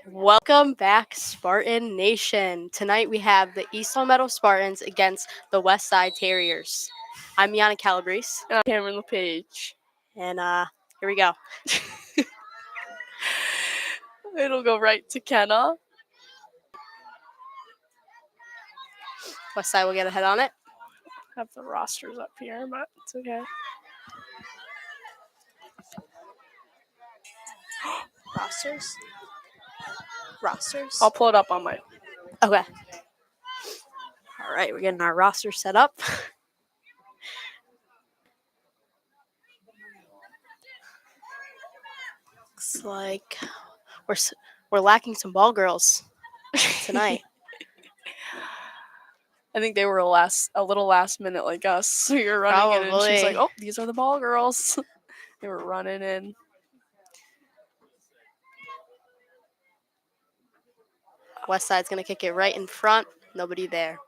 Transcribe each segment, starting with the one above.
Welcome back, Spartan Nation. Tonight we have the East Meadow Spartans against the West Side Terriers. I'm Yana Calabrese, And I'm Cameron LePage. and here we go. It'll go right to Kenna. West Side will get ahead on it. Have the rosters up here, but it's okay. Rosters. I'll pull it up on my. Okay. All right, we're getting our roster set up. Looks like we're lacking some ball girls tonight. I think they were a little last minute like us. So you're running in, and she's like, Probably. "Oh, these are the ball girls." They were running in. West Side's gonna kick it right in front. Nobody there.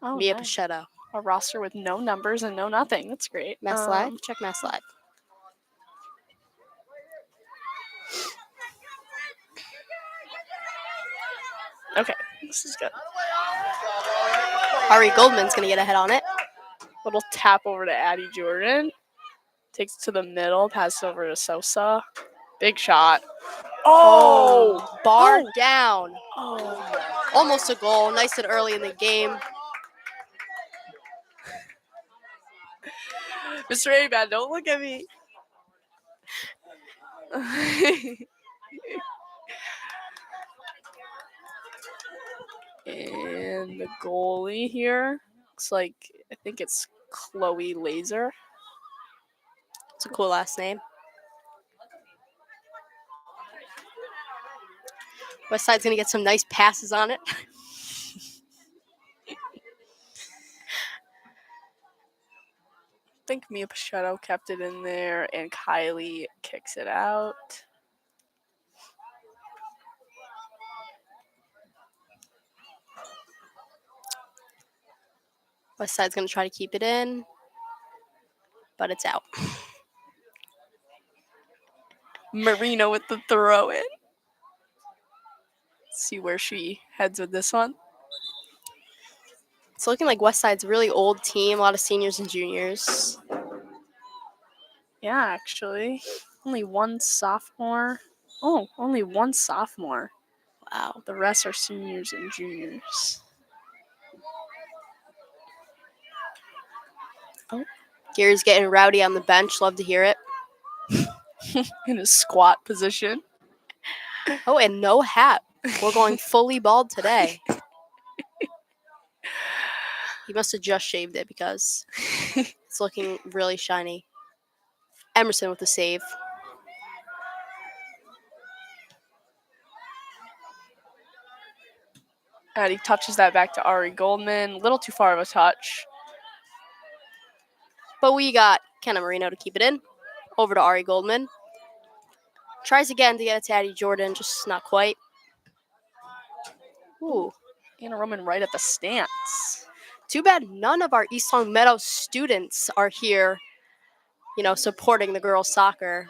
Oh, Mia nice. Pichetto. A roster with no numbers and no nothing. That's great. Mass Live. Check Mass Live. Okay, this is good. Ari Goldman's gonna get ahead on it. Little tap over to Addie Jordan. Takes it to the middle. Passes over to Sosa. Big shot. Oh, Bar down. Oh. Almost a goal. Nice and early in the game. Mr. A-Man, don't look at me. And the goalie here looks like, I think it's Chloe Laser. It's a cool last name. West Side's going to get some nice passes on it. I think Mia Pichetto kept it in there, and Kylie kicks it out. West Side's going to try to keep it in, but it's out. Marino with the throw in. See where she heads with this one. It's looking like West Side's a really old team, a lot of seniors and juniors. Yeah, actually. Only one sophomore. Oh, only one sophomore. Wow. The rest are seniors and juniors. Oh, Gary's getting rowdy on the bench. Love to hear it. In a squat position. Oh, and no hat. We're going fully bald today. He must have just shaved it because it's looking really shiny. Emerson with the save. And he touches that back to Ari Goldman. A little too far of a touch. But we got Kenna Marino to keep it in. Over to Ari Goldman. Tries again to get it to Addie Jordan, just not quite. Ooh. Anna Roman right at the stance. Too bad none of our East Long Meadow students are here, supporting the girls' soccer.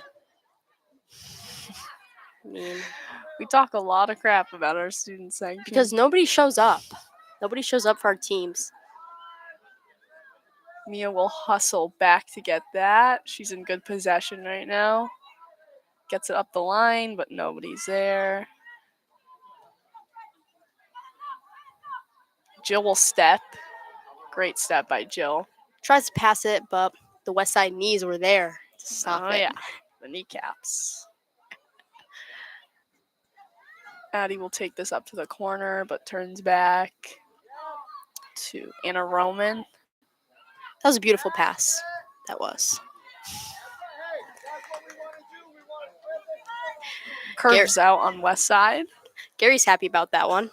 I mean, we talk a lot of crap about our student section. Because nobody shows up. Nobody shows up for our teams. Mia will hustle back to get that. She's in good possession right now. Gets it up the line, but nobody's there. Jill will step. Great step by Jill. Tries to pass it, but the West Side knees were there to stop it. Yeah, the kneecaps. Addie will take this up to the corner, but turns back to Anna Roman. That was a beautiful pass. That was. Curves out on West Side. Gary's happy about that one.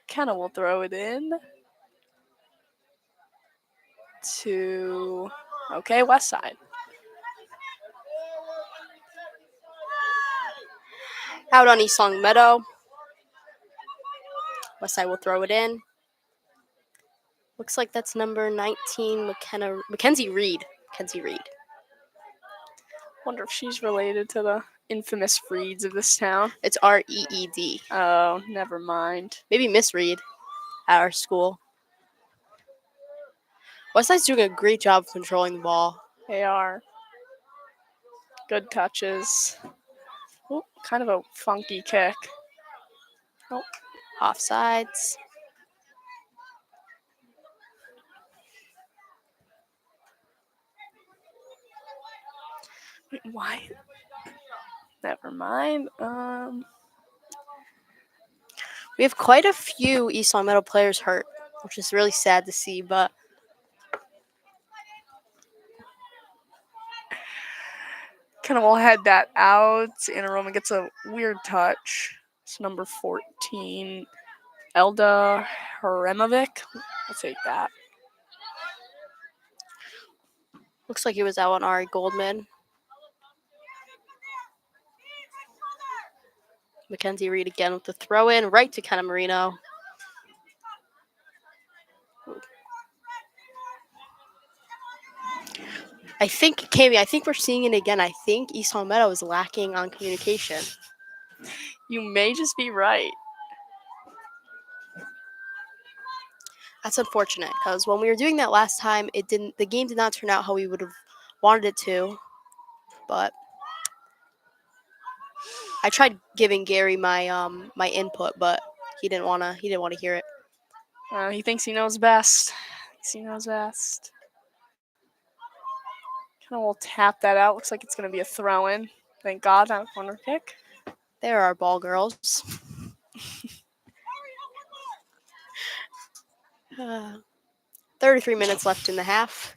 Kenna will throw it in to, West Side. Out on East Long Meadow. West Side will throw it in. Looks like that's number 19, Mackenzie Reed. Wonder if she's related to the infamous Reeds of this town. It's REED. Oh, never mind. Maybe Miss Reed at our school. Westside's doing a great job of controlling the ball. They are. Good touches. Ooh, kind of a funky kick. Oh, Offsides. why? Never mind. We have quite a few East Long Meadow players hurt, which is really sad to see, but Kind of will head that out. Anna Roman gets a weird touch. It's number 14, Elda Hremovic. I'll take that. looks like he was out on Ari Goldman. Mackenzie Reed again with the throw in right to Kenna Marino. I think, Kami, we're seeing it again. I think East Long Meadow is lacking on communication. You may just be right. That's unfortunate because when we were doing that last time, the game did not turn out how we would have wanted it to. But I tried giving Gary my my input, but he didn't wanna hear it. He thinks he knows best. Kind of will tap that out. Looks like it's going to be a throw in. Thank God, not a corner kick. There are ball girls. 33 minutes left in the half.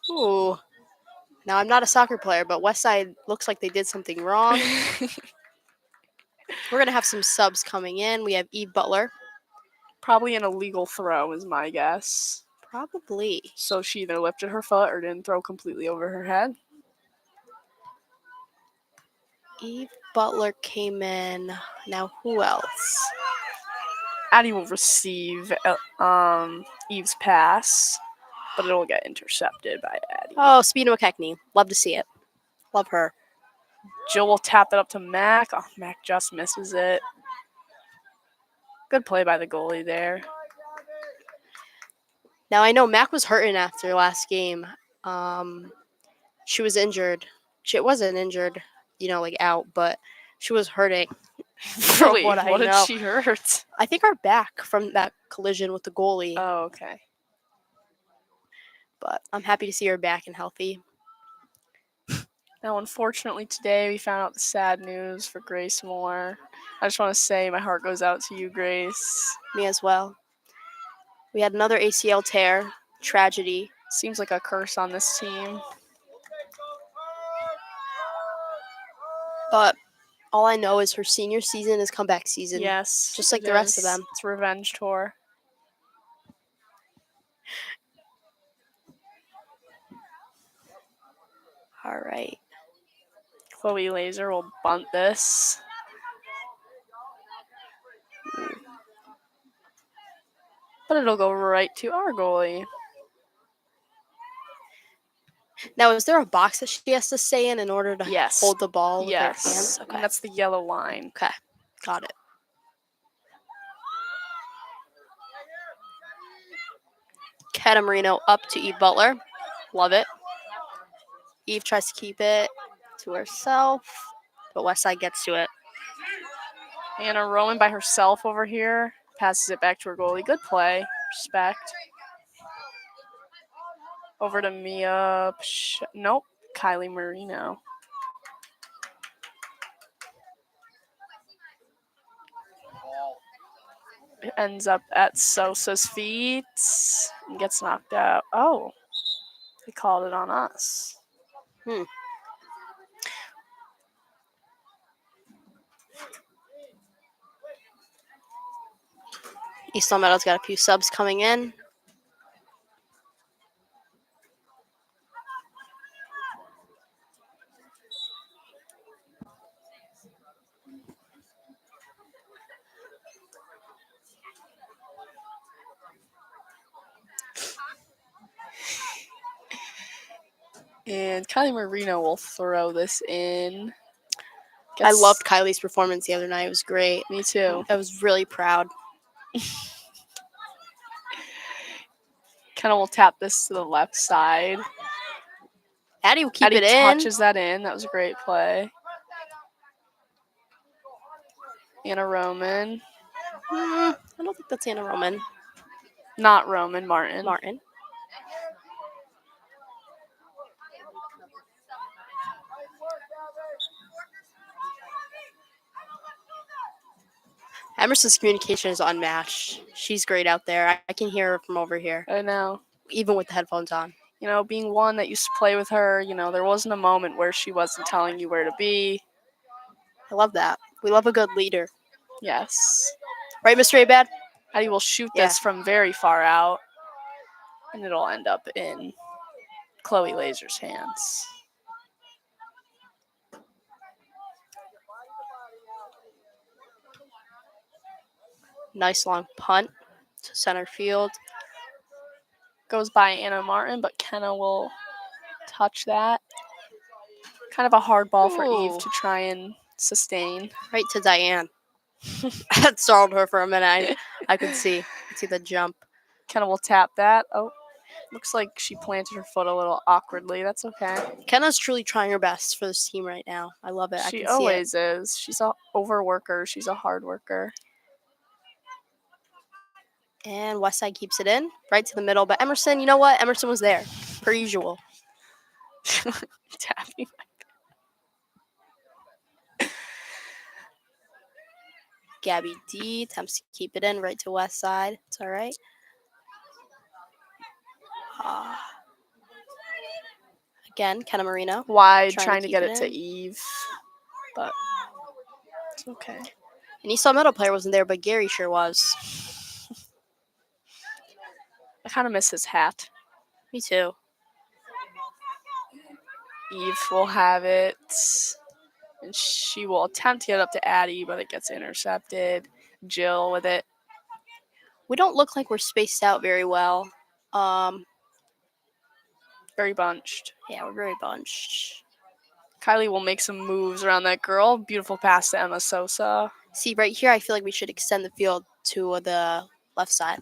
Ooh. Now, I'm not a soccer player, but Westside looks like they did something wrong. We're going to have some subs coming in. We have Eve Butler. Probably an illegal throw is my guess. Probably. So she either lifted her foot or didn't throw completely over her head. Eve Butler came in. Now, who else? Addie will receive Eve's pass, but it'll get intercepted by Addie. Oh, Speed McKechnie. Love to see it. Love her. Jill will tap that up to Mac. Oh, Mac just misses it. Good play by the goalie there. Now, I know Mac was hurting after last game. She was injured. She wasn't injured, like out, but she was hurting. Really? What I What did know. she hurt? I think her back from that collision with the goalie. Oh, okay. But I'm happy to see her back and healthy. Now, unfortunately, today we found out the sad news for Grace Moore. I just want to say my heart goes out to you, Grace. Me as well. We had another ACL tear. Tragedy. Seems like a curse on this team. But all I know is her senior season is comeback season. Yes. Just like the rest of them. It's revenge tour. All right. Chloe Laser will bunt this. But it'll go right to our goalie. Now, is there a box that she has to stay in order to hold the ball with her hands? Okay. And that's the yellow line. Okay, got it. Kenna Marino up to Eve Butler. Love it. Eve tries to keep it to herself, but Westside gets to it. Anna Rowan by herself over here. Passes it back to her goalie. Good play. Respect. Over to Mia. Nope. Kylie Marino. It ends up at Sosa's feet and gets knocked out. Oh, they called it on us. East Long Meadow's got a few subs coming in. And Kylie Marino will throw this in. I loved Kylie's performance the other night. It was great. Me too. I was really proud. Kenna will tap this to the left side. Addie will keep Addie it in. touches that in. That was a great play. Anna Roman. I don't think that's Anna Roman. Not Roman, Martin. Martin. Emerson's communication is unmatched. She's great out there. I can hear her from over here, I know. even with the headphones on. You know, being one that used to play with her, you know, there wasn't a moment where she wasn't telling you where to be. I love that. We love a good leader. Yes. Right, Mr. Abad? Addie will shoot Yeah. this from very far out, and it'll end up in Chloe Laser's hands. Nice long punt to center field. Goes by Anna Martin, but Kenna will touch that. Kind of a hard ball for Eve Ooh. to try and sustain. Right to Diane. That startled her for a minute. I could see the jump. Kenna will tap that. Oh, looks like she planted her foot a little awkwardly. That's okay. Kenna's truly trying her best for this team right now. I love it. I She can see it. always is. She's a overworker. She's a hard worker. And Westside keeps it in, right to the middle. But Emerson, you know what? Emerson was there, per usual. Tapping. Gabby D attempts to keep it in, right to Westside. It's all right. Again, Kenna Marino. Wide, trying to get it to Eve. But it's okay. And East Meadow player wasn't there, but Gary sure was. I kind of miss his hat. Me too. Eve will have it. And she will attempt to get up to Addie, but it gets intercepted. Jill with it. We don't look like we're spaced out very well. Very bunched. Yeah, we're very bunched. Kylie will make some moves around that girl. Beautiful pass to Emma Sosa. See, right here, I feel like we should extend the field to the left side.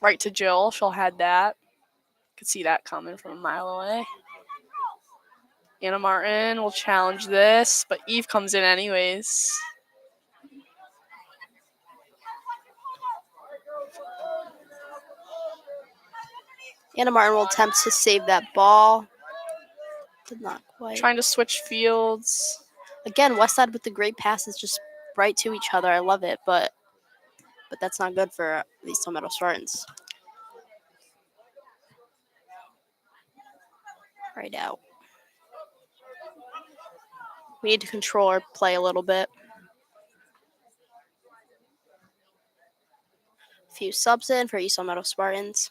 Right to Jill. She'll head that. Could see that coming from a mile away. Anna Martin will challenge this, but Eve comes in anyways. Anna Martin will attempt to save that ball. Did not quite. Trying to switch fields. Again, Westside with the great passes just right to each other. I love it, but that's not good for these Meadow Spartans. Right out. We need to control our play a little bit. A few subs in for East Meadow Spartans.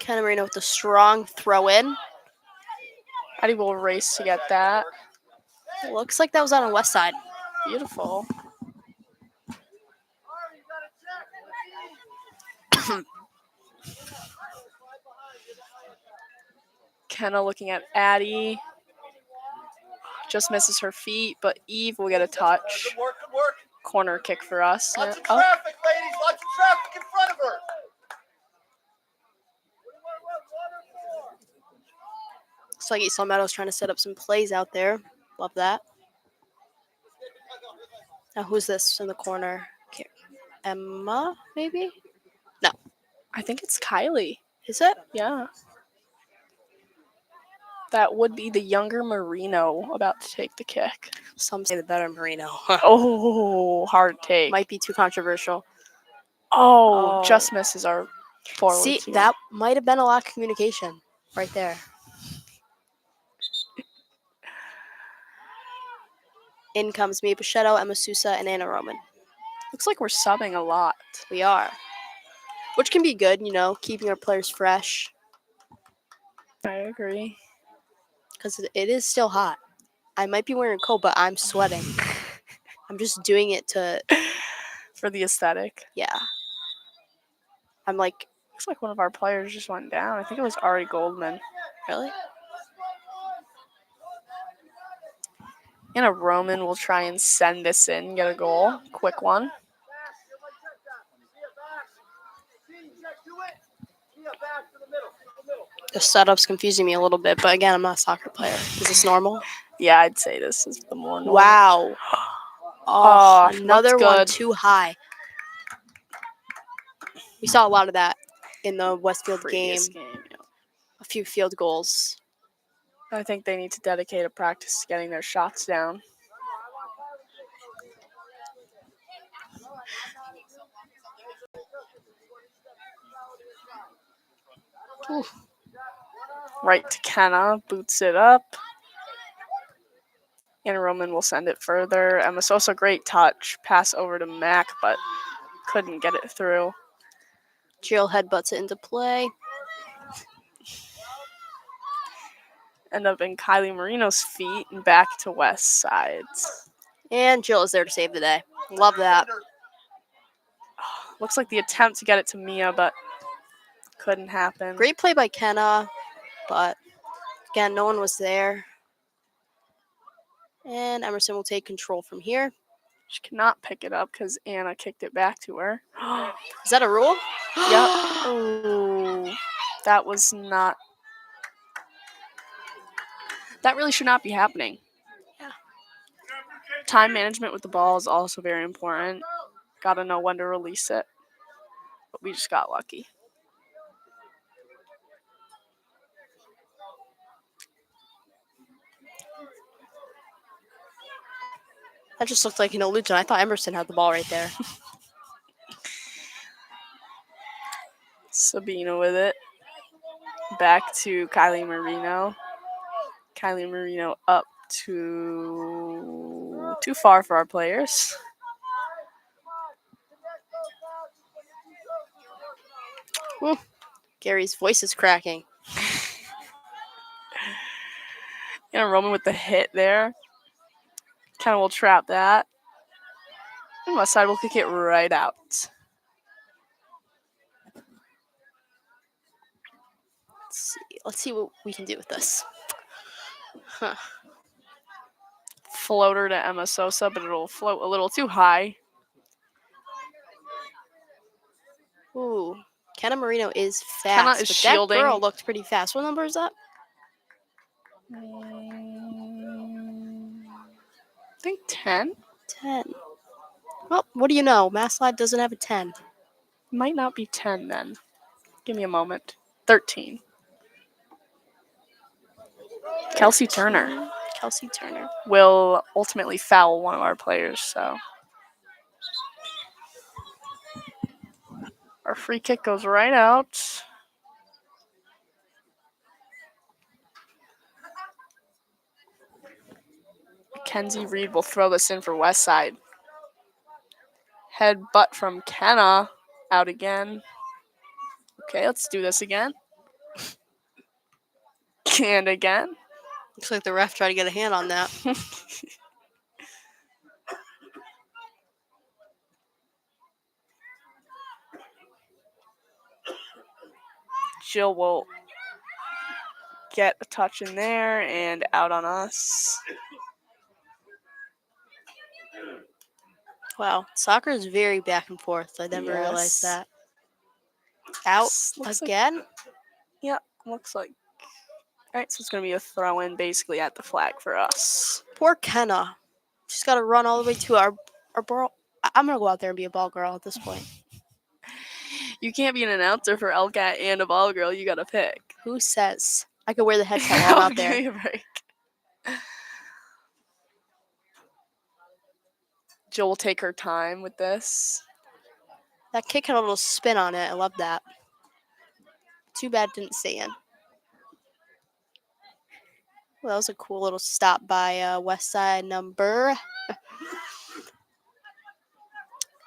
Kenna Marino with a strong throw in. Addie will race to get that. It looks like that was on the west side. Beautiful. Kenna looking at Addie. Just misses her feet, but Eve will get a touch. Good work. Corner kick for us. Lots of traffic, ladies. Lots of traffic in front of her. Looks like East Meadow's trying to set up some plays out there. Love that. Now, who's this in the corner? Emma, maybe? No. I think it's Kylie. Is it? Yeah. That would be the younger Marino about to take the kick. Some say the better Marino. Oh, hard take. Might be too controversial. Oh, just misses our forward. See, team. that might have been a lot of communication right there. In comes Mia Pichetto, Emma Sousa, and Anna Roman. Looks like we're subbing a lot. We are. Which can be good, keeping our players fresh. I agree. Because it is still hot. I might be wearing a coat, but I'm sweating. I'm just doing it to, For the aesthetic. yeah. I'm like, Looks like one of our players just went down. I think it was Ari Goldman. really? Anna Roman will try and send this in, get a goal. Quick one. The setup's confusing me a little bit, but again, I'm not a soccer player. Is this normal? Yeah, I'd say this is the more normal. Wow. Oh, Oh, another looked one good. too high. We saw a lot of that in the Westfield game. Previous game. Yeah. A few field goals. I think they need to dedicate a practice to getting their shots down. Oof. Right to Kenna, boots it up. Anna Roman will send it further. Emma Sosa, great touch. Pass over to Mac, but couldn't get it through. Jill headbutts it into play. End up in Kylie Marino's feet and back to West Sides. And Jill is there to save the day. Love that. Looks like the attempt to get it to Mia, but couldn't happen. Great play by Kenna, but again, no one was there. And Emerson will take control from here. She cannot pick it up because Anna kicked it back to her. Is that a rule? Yep. Oh, that was not. That really should not be happening. Yeah. Time management with the ball is also very important. Gotta know when to release it. But we just got lucky. That just looked like an illusion. I thought Emerson had the ball right there. Sabina with it. Back to Kylie Marino. Kylie Marino up to too far for our players. Gary's voice is cracking. And Roman with the hit there. Kind of will trap that. And West Side will kick it right out. Let's see what we can do with this. Huh. Floater to Emma Sosa, but it'll float a little too high. Ooh. Kenna Marino is fast. Kenna is but shielding. That girl looked pretty fast. What number is that? I think 10. 10. Well, what do you know? Mass Live doesn't have a 10. Might not be 10 then. Give me a moment. 13. Kelsey Turner Kelsey Turner. will ultimately foul one of our players, so. Our free kick goes right out. Mackenzie Reed will throw this in for West Side. Headbutt from Kenna. Out again. Okay, let's do this again. And again. Looks like the ref tried to get a hand on that. Jill will get a touch in there and out on us. Wow. Soccer is very back and forth. I never realized Yes. that. Out Looks again? Yeah, looks like. All right, so it's going to be a throw in basically at the flag for us. Poor Kenna. She's got to run all the way to our ball. I'm going to go out there and be a ball girl at this point. You can't be an announcer for LCAT and a ball girl. You got to pick. Who says? I could wear the headset while I'm out Give there. me a break. Jill will take her time with this. That kick had a little spin on it. I love that. Too bad it didn't stay in. Well, that was a cool little stop by West Side number.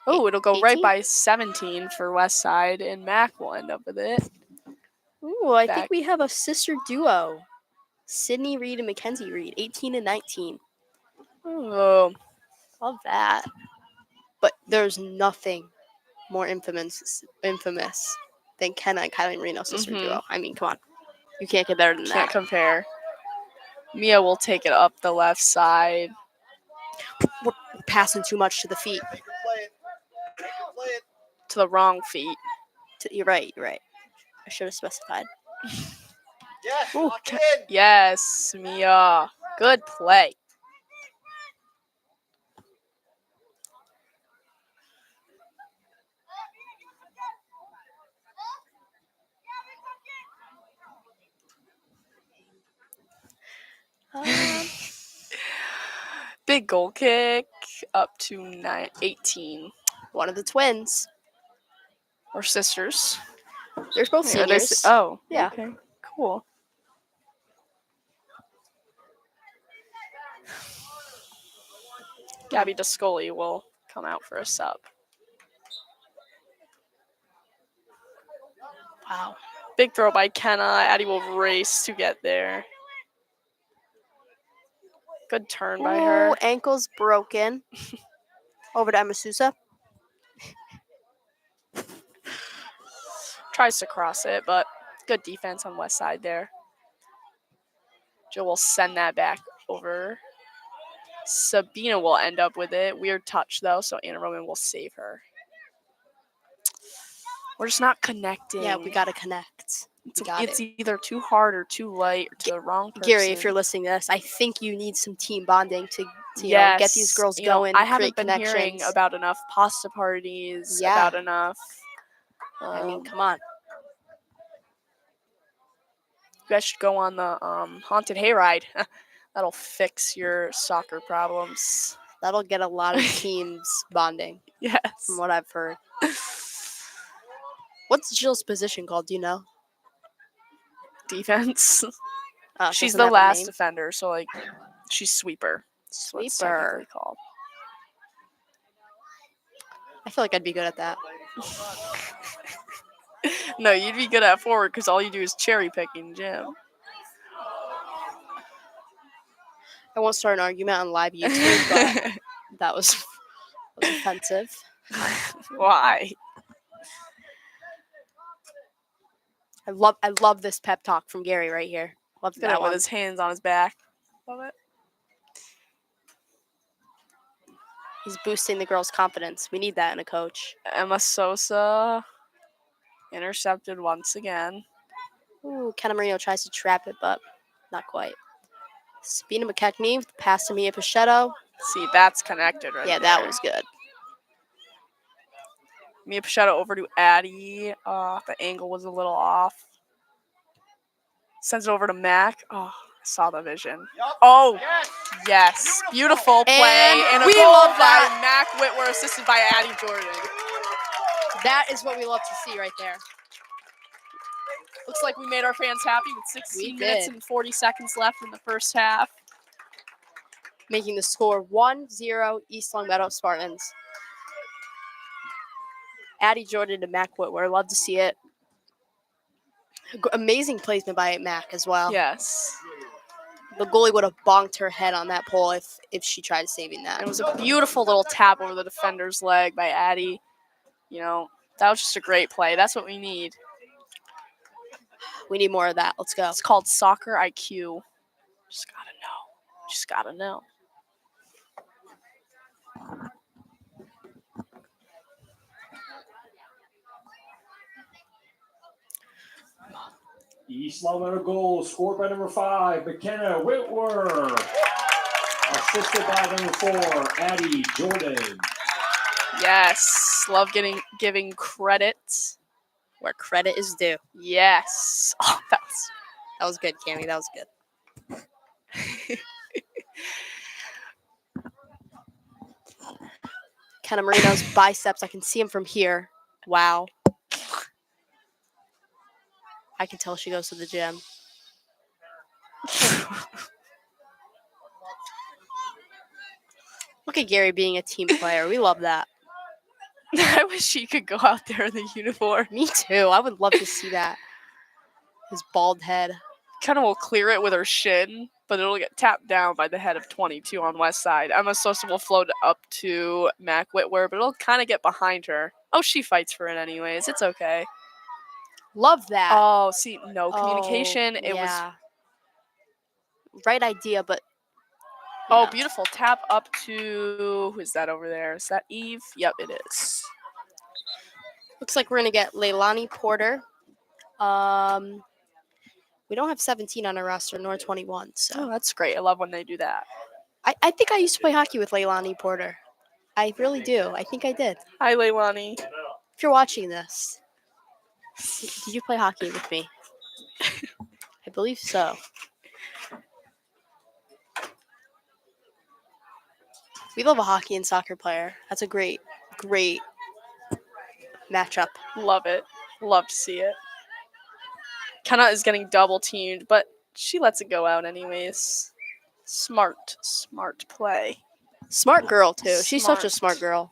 Oh, it'll go right 18? by 17 for West Side, and Mac will end up with it. Ooh, I Back. think we have a sister duo. Sydney Reed and Mackenzie Reed, 18 and 19. Oh, Love that. But there's nothing more infamous than Kenna and Kylie Marino sister duo. I mean, come on. You can't get better than can't that. compare. Mia will take it up the left side. We're passing too much to the feet. Make her play it. Make her play it. To the wrong feet. You're right. I should have specified. Yes, Ooh, lock it in. Yes, Mia. Good play. Big goal kick up to 18. One of the twins. Or sisters. They're both Are they seniors. oh, Yeah. Okay, cool. Gabby Descoli will come out for a sub. Wow. Big throw by Kenna. Addie will race to get there. Good turn by her. Ooh, ankle's broken. Over to Emma Sousa. Tries to cross it, but good defense on West Side there. Jill will send that back over. Sabina will end up with it. Weird touch, though, so Anna Roman will save her. We're just not connecting. Yeah, we got to connect. It's either too hard or too light or to the wrong person. Gary, if you're listening to this, I think you need some team bonding to get these girls going. I haven't been connections. hearing about enough pasta parties, Yeah. about enough. I mean, come on. You guys should go on the haunted hayride. That'll fix your soccer problems. That'll get a lot of teams bonding, Yes. from what I've heard. What's Jill's position called? Do you know? Defense. She's doesn't the have a last name? defender, so like she's sweeper. That's what it's Sweeper. technically called. I feel like I'd be good at that. No, you'd be good at forward because all you do is cherry picking, Jim. I won't start an argument on live YouTube, but that was offensive. Why? I love this pep talk from Gary right here. Love Good that with one. his hands on his back. Love it. He's boosting the girls' confidence. We need that in a coach. Emma Sosa intercepted once again. Ooh, Kenna Marino tries to trap it, but not quite. Sabina McKechnie with the pass to Mia Pichetto. See, that's connected right Yeah, there. that was good. Mia Pichetto over to Addie. The angle was a little off. Sends it over to Mac. Oh, I saw the vision. Yup. Oh, Yes. yes. Beautiful play. And a we goal love by that. Mac Whitwer, assisted by Addie Jordan. That is what we love to see right there. Looks like we made our fans happy with 16 We minutes did. and 40 seconds left in the first half. Making the score 1-0 East Longmeadow Spartans. Addie Jordan to Mac Whitwer. Love to see it. Amazing placement by Mac as well. Yes. The goalie would have bonked her head on that pole if she tried saving that. It was a beautiful little tap over the defender's leg by Addie. That was just a great play. That's what we need. We need more of that. Let's go. It's called soccer IQ. Just gotta know. East Longmeadow goal scored by number 5, McKenna Whitwer. Assisted by number 4, Addie Jordan. Yes. Love giving credit Where credit is due. Yes. Oh, That was good, Cammie. That was good. Kenna Marino's biceps. I can see him from here. Wow. I can tell she goes to the gym. Look at Gary being a team player. We love that. I wish he could go out there in the uniform. Me too. I would love to see that. His bald head. Kenna will clear it with her shin, but it'll get tapped down by the head of 22 on West Side. Emma Sosa will float up to Mac Whitwer, but it'll kind of get behind her. Oh, she fights for it anyways. It's okay. Love that. Oh, see, no communication. It was. yeah. Right idea, but Oh, yeah. beautiful. Tap up to. Who's that over there? Is that Eve? Yep, it is. Looks like we're gonna get Leilani Porter. We don't have 17 on our roster, nor 21. Oh, So that's great. I love when they do that. I think I used to play hockey with Leilani Porter. I really do. I think I did. Hi, Leilani. If you're watching this, did you play hockey with me? I believe so. We love a hockey and soccer player. That's a great matchup. Love it. Love to see it. Kenna is getting double teamed, but she lets it go out anyways. Smart play. Smart girl too. She's such a Smart. smart girl.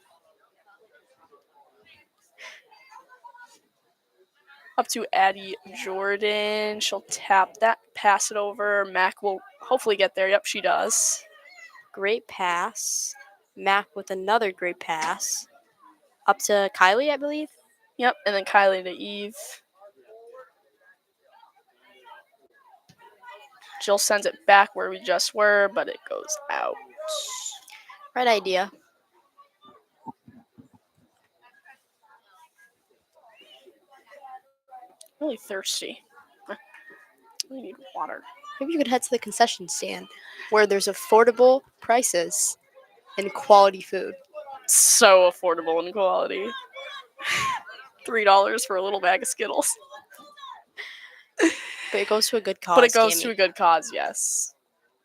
Up to Addie Jordan. She'll tap that, pass it over. Mac will hopefully get there. Yep, she does. Great pass. Mac with another great pass. Up to Kylie, I believe. Yep, and then Kylie to Eve. Jill sends it back where we just were, but it goes out. Right idea. Really thirsty. We need water. Maybe you could head to the concession stand where there's affordable prices and quality food. So affordable in quality. $3 for a little bag of Skittles. But it goes to a good cause. But it goes Tammy. to a good cause, yes.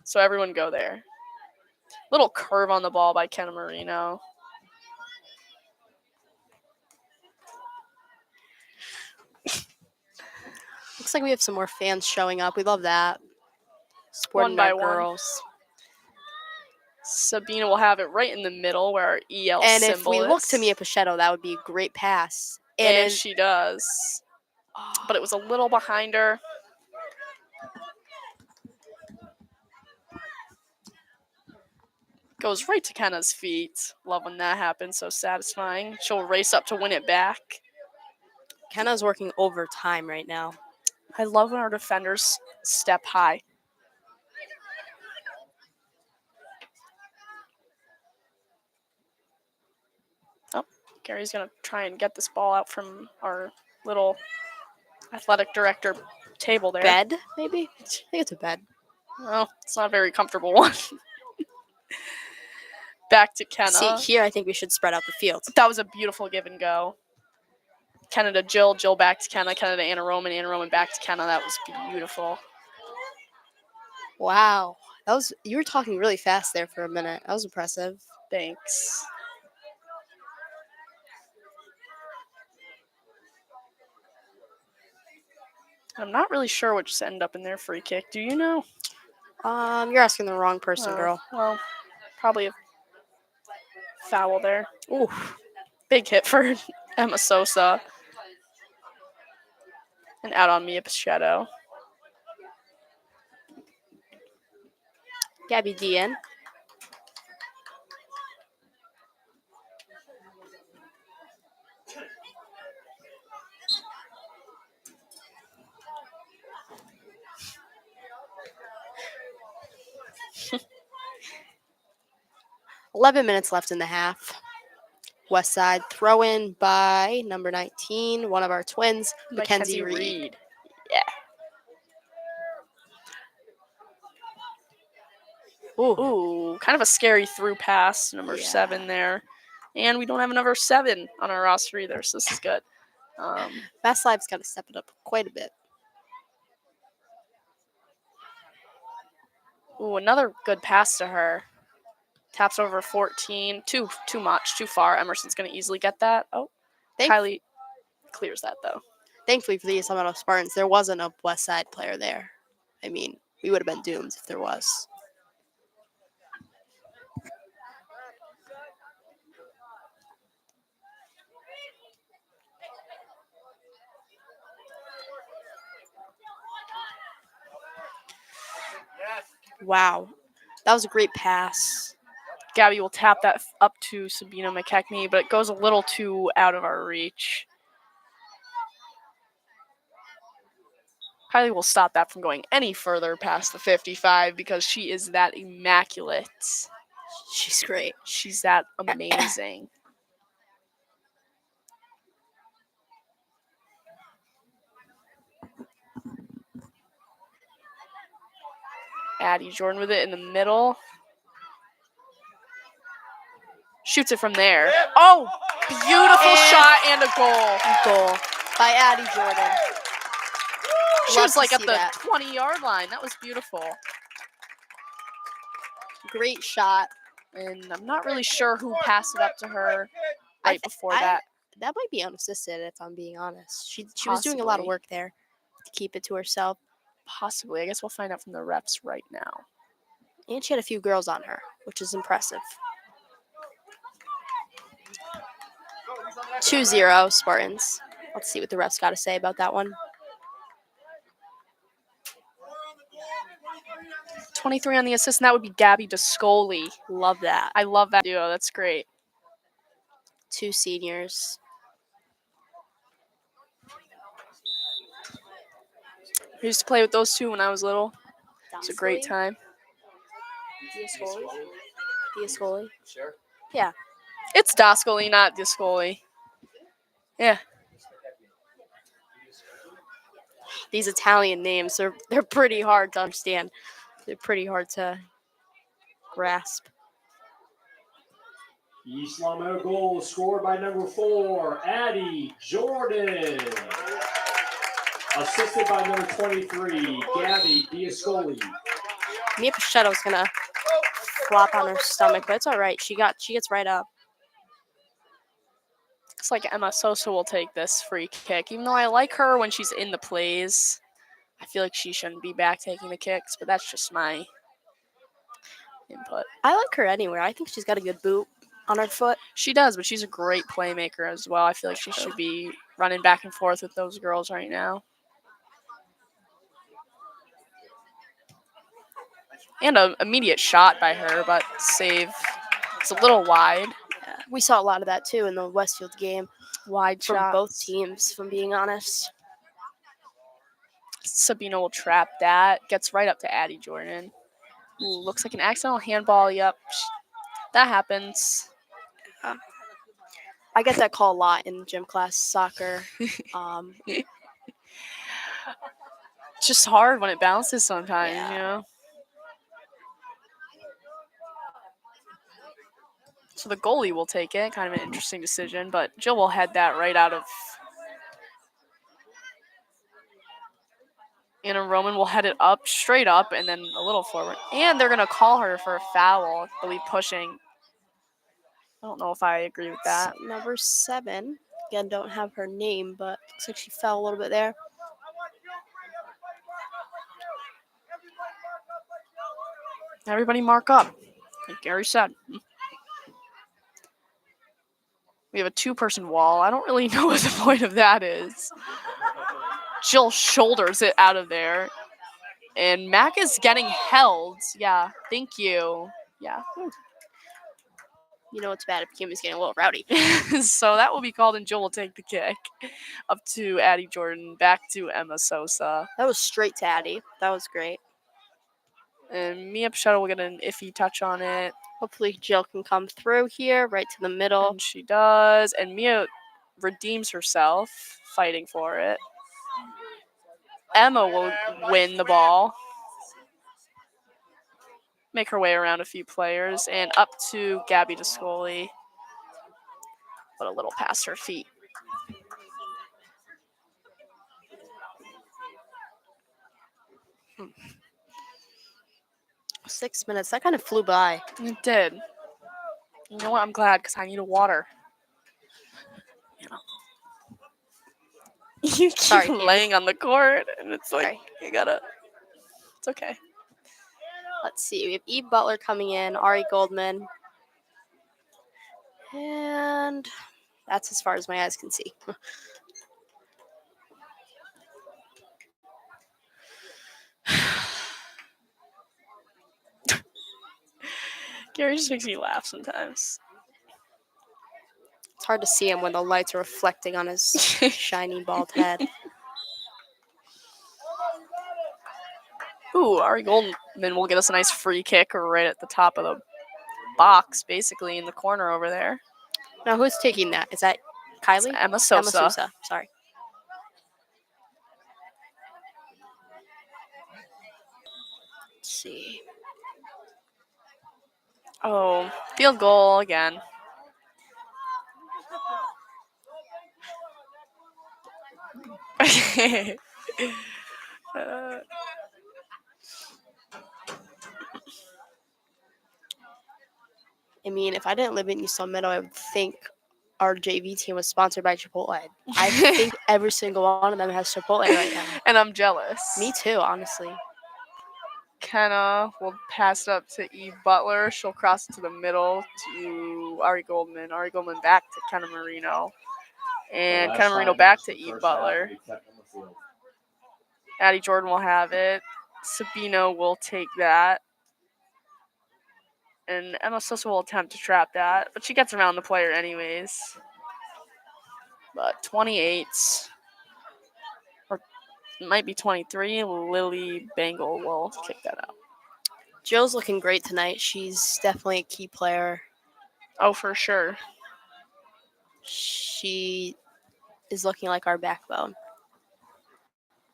So everyone go there. Little curve on the ball by Kenna Marino. Looks like we have some more fans showing up. We love that. One Supporting by our one. girls. Sabina will have it right in the middle where our EL And symbol if we is. look to Mia Pachetto, that would be a great pass. And she does. But it was a little behind her. Goes right to Kenna's feet. Love when that happens. So satisfying. She'll race up to win it back. Kenna's working overtime right now. I love when our defenders step high. Oh, Gary's going to try and get this ball out from our little athletic director table there. Bed, maybe? I think it's a bed. Well, it's not a very comfortable one. Back to Kenna. See, here I think we should spread out the field. That was a beautiful give and go. Kenna to Jill, Jill back to Kenna, Kenna to Anna Roman back to Kenna. That was beautiful. Wow. You were talking really fast there for a minute. That was impressive. Thanks. I'm not really sure what just ended up in their free kick. Do you know? You're asking the wrong person, girl. Well, probably a foul there. Ooh. Big hit for Emma Sosa. And out on Mia Pachetto. Gabby Dean. $11 minutes left in the half. West Side throw in by number 19, one of our twins, Mackenzie Reed. Yeah. Ooh, kind of a scary through pass, number 7 there. And we don't have another 7 on our roster either, so this is good. West Side's got to step it up quite a bit. Ooh, another good pass to her. Taps over 14. Too much, too far. Emerson's going to easily get that. Oh, Kylie clears that, though. Thankfully for the Sacramento Spartans, there wasn't a West Side player there. I mean, we would have been doomed if there was. Wow. That was a great pass. Gabby will tap that up to Sabina McKechnie, but it goes a little too out of our reach. Kylie will stop that from going any further past the 55 because she is that immaculate. She's great. She's that amazing. Addie Jordan with it in the middle. Shoots it from there. Oh, beautiful And- shot and a goal. Goal by Addie Jordan. She Love was to like at see the that. 20-yard line. That was beautiful. Great shot. And I'm not really sure who passed it up to her right before that. That might be unassisted, if I'm being honest. She was doing a lot of Possibly. work there to keep it to herself. Possibly. I guess we'll find out from the refs right now. And she had a few girls on her, which is impressive. 2-0 Spartans. Let's see what the refs got to say about that one. 23 on the assist, and that would be Gabby Descoli. Love that. I love that duo. That's great. 2 seniors. I used to play with those two when I was little. It's a great time. Diascoli. Sure. It's Dascoli, not Discoli. Yeah. These Italian names, they're pretty hard to understand. They're pretty hard to grasp. East Lamont goal scored by number 4, Addie Jordan. Assisted by number 23, Gabby Diascoli. Mia Pichetto's gonna flop on her stomach, but it's all right. She gets right up. Looks like Emma Sosa will take this free kick. Even though I like her when she's in the plays, I feel like she shouldn't be back taking the kicks, but that's just my input. I like her anywhere. I think she's got a good boot on her foot. She does, but she's a great playmaker as well. I feel like she should be running back and forth with those girls right now. And an immediate shot by her, but save. It's a little wide. Yeah, we saw a lot of that too in the Westfield game Wide from shots. both teams, from being honest. Sabina will trap that. Gets right up to Addie Jordan. Ooh, looks like an accidental handball. Yep. That happens. I get that call a lot in gym class, soccer. It's just hard when it bounces sometimes, Yeah. you know? So the goalie will take it. Kind of an interesting decision, but Jill will head that right out of. Anna Roman will head it up, straight up, and then a little forward. And they're going to call her for a foul, I believe pushing. I don't know if I agree with that. Number 7. Again, don't have her name, but looks like she fell a little bit there. Everybody mark up, like Gary said. We have a 2-person wall. I don't really know what the point of that is. Jill shoulders it out of there. And Mac is getting held. Yeah, thank you. Yeah. You know it's bad if Kimmy's getting a little rowdy. So that will be called, and Jill will take the kick. Up to Addie Jordan, back to Emma Sosa. That was straight to Addie. That was great. And Mia Pichetto will get an iffy touch on it. Hopefully Jill can come through here, right to the middle. And she does. And Mia redeems herself, fighting for it. Emma will win the ball. Make her way around a few players. And up to Gabby Descoli. But a little past her feet. Hmm. 6 minutes. That kind of flew by. It did. You know what? I'm glad because I need a water. You keep Sorry, Katie. laying on the court, and it's like, Sorry. you gotta. It's okay. Let's see. We have Eve Butler coming in, Ari Goldman. And that's as far as my eyes can see. Gary just makes me laugh sometimes. It's hard to see him when the lights are reflecting on his shiny bald head. Ooh, Ari Goldman will get us a nice free kick right at the top of the box, basically in the corner over there. Now, who's taking that? Is that It's Kylie? Emma Sosa. Emma Sousa. Sorry. Let's see. Oh, field goal again. Uh, I mean, if I didn't live in East Meadow, I would think our JV team was sponsored by Chipotle. I think every single one of them has Chipotle right now. and I'm jealous. Me too, honestly. Kenna will pass it up to Eve Butler. She'll cross it to the middle to Ari Goldman. Ari Goldman back to Kenna Marino. And Kenna Marino back to Eve Butler. Addie Jordan will have it. Sabino will take that. And Emma Sosa will attempt to trap that. But she gets around the player anyways. But 28. Or it might be 23. Lily Bangle will kick that out. Jill's looking great tonight. She's definitely a key player. Oh, for sure. She is looking like our backbone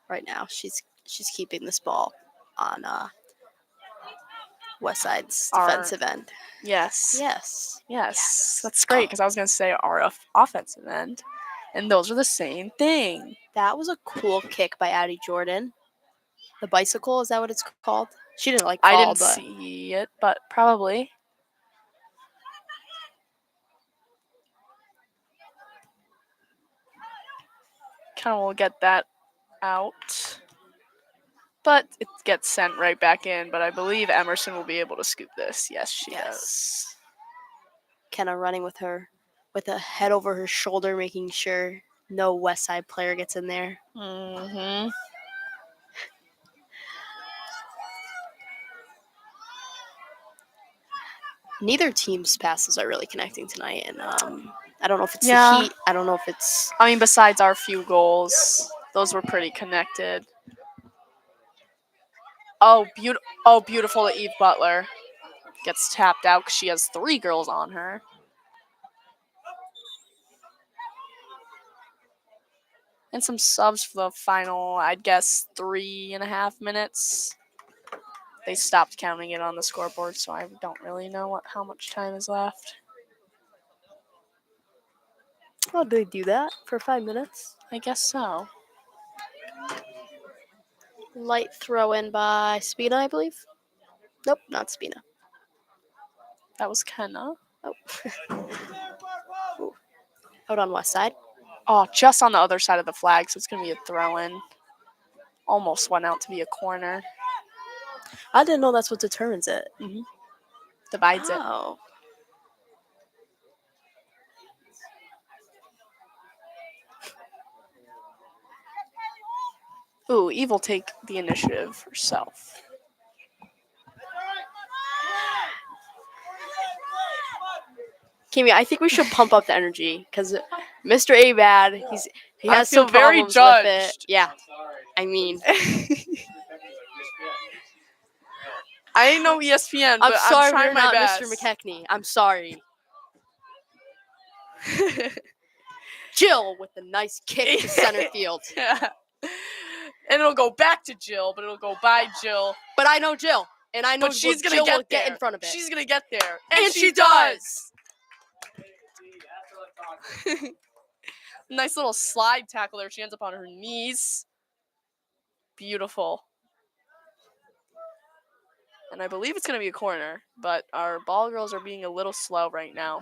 right now. She's keeping this ball on West Side's defensive end. Yes. Yes. Yes. That's great because I was going to say our offensive end. And those are the same thing. That was a cool kick by Addie Jordan. The bicycle, is that what it's called? She didn't fall, I didn't but see it, but probably. Kind of will get that out. But it gets sent right back in. But I believe Emerson will be able to scoop this. Yes, she does. Kenna running with her, with a head over her shoulder, making sure no West Side player gets in there. Mm-hmm. Neither team's passes are really connecting tonight, and I don't know if it's Yeah. the heat. I don't know if it's. I mean, besides our few goals, those were pretty connected. Oh, beautiful to Eve Butler. Gets tapped out because she has 3 girls on her. And some subs for the final, I'd guess, 3.5 minutes. They stopped counting it on the scoreboard, so I don't really know how much time is left. Oh, do they do that for 5 minutes? I guess so. Light throw in by Spina, I believe. Nope, not Spina. That was Kenna. Oh. Out on West Side. Oh, just on the other side of the flag, so it's going to be a throw-in. Almost went out to be a corner. I didn't know that's what determines it. Mm-hmm. Divides it. Oh. Ooh, Eve will take the initiative herself. Kimmy, I think we should pump up the energy because Mr. Abad, he I has feel some very problems with it. judged. Yeah, I mean, I know ESPN, but I'm sorry I'm trying we're my not best. Mr. McKechnie. I'm sorry. Jill with the nice kick to center field. Yeah. And it'll go back to Jill, but it'll go by Jill. But I know Jill, and I know But she's gonna Jill get will there. get in front of it. She's gonna get there, and she does. Nice little slide tackle there. She ends up on her knees. Beautiful. And I believe it's gonna be a corner, but our ball girls are being a little slow right now.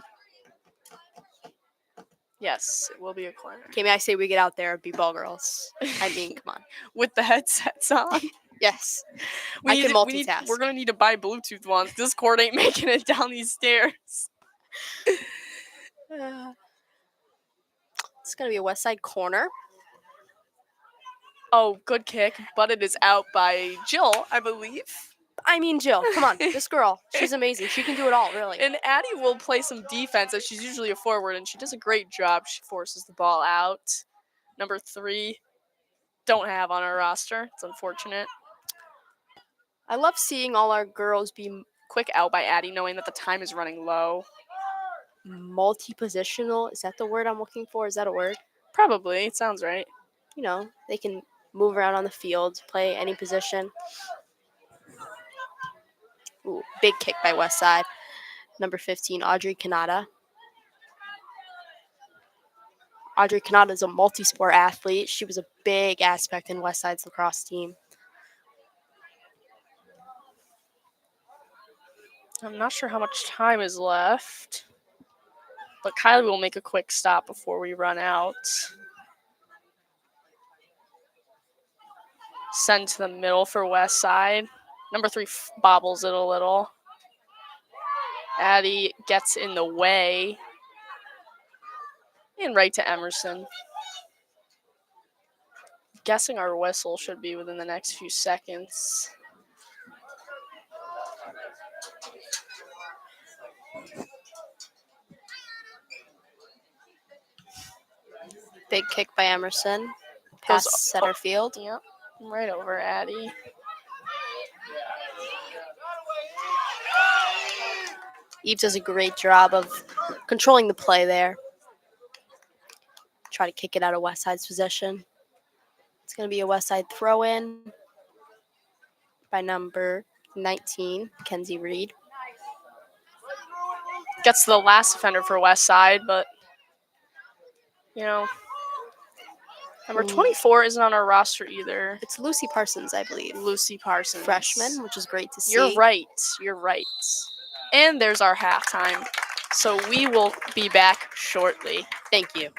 Yes, it will be a corner. Kimmy, I say we get out there and be ball girls. I mean, come on. With the headsets on. Yes. I can multitask. We're going to need to buy Bluetooth ones. This cord ain't making it down these stairs. It's going to be a West Side corner. Oh, good kick, but it is out by Jill, I believe. I mean, Jill, come on. This girl, she's amazing. She can do it all, really. And Addie will play some defense, as she's usually a forward, and she does a great job. She forces the ball out. Number 3, don't have on our roster. It's unfortunate. I love seeing all our girls be Quick out by Addie, knowing that the time is running low. multi-positional. Is that the word I'm looking for? Is that a word? Probably. It sounds right. You know, they can move around on the field, play any position. Ooh, big kick by West Side. Number 15, Audrey Kanata. Audrey Kanata is a multi-sport athlete. She was a big aspect in West Side's lacrosse team. I'm not sure how much time is left, but Kylie will make a quick stop before we run out. Send to the middle for West Side. Number 3 bobbles it a little. Addie gets in the way. And right to Emerson. Guessing our whistle should be within the next few seconds. Big kick by Emerson. Past Goes center field. Yep, right over Addie. Eve does a great job of controlling the play there. Try to kick it out of West Side's possession. It's going to be a West Side throw-in by number 19, Kenzie Reed. Gets to the last offender for West Side, but, you know, number 24 isn't on our roster either. It's Lucy Parsons, I believe. Lucy Parsons. Freshman, which is great to see. You're right. You're right. And there's our halftime. So we will be back shortly. Thank you.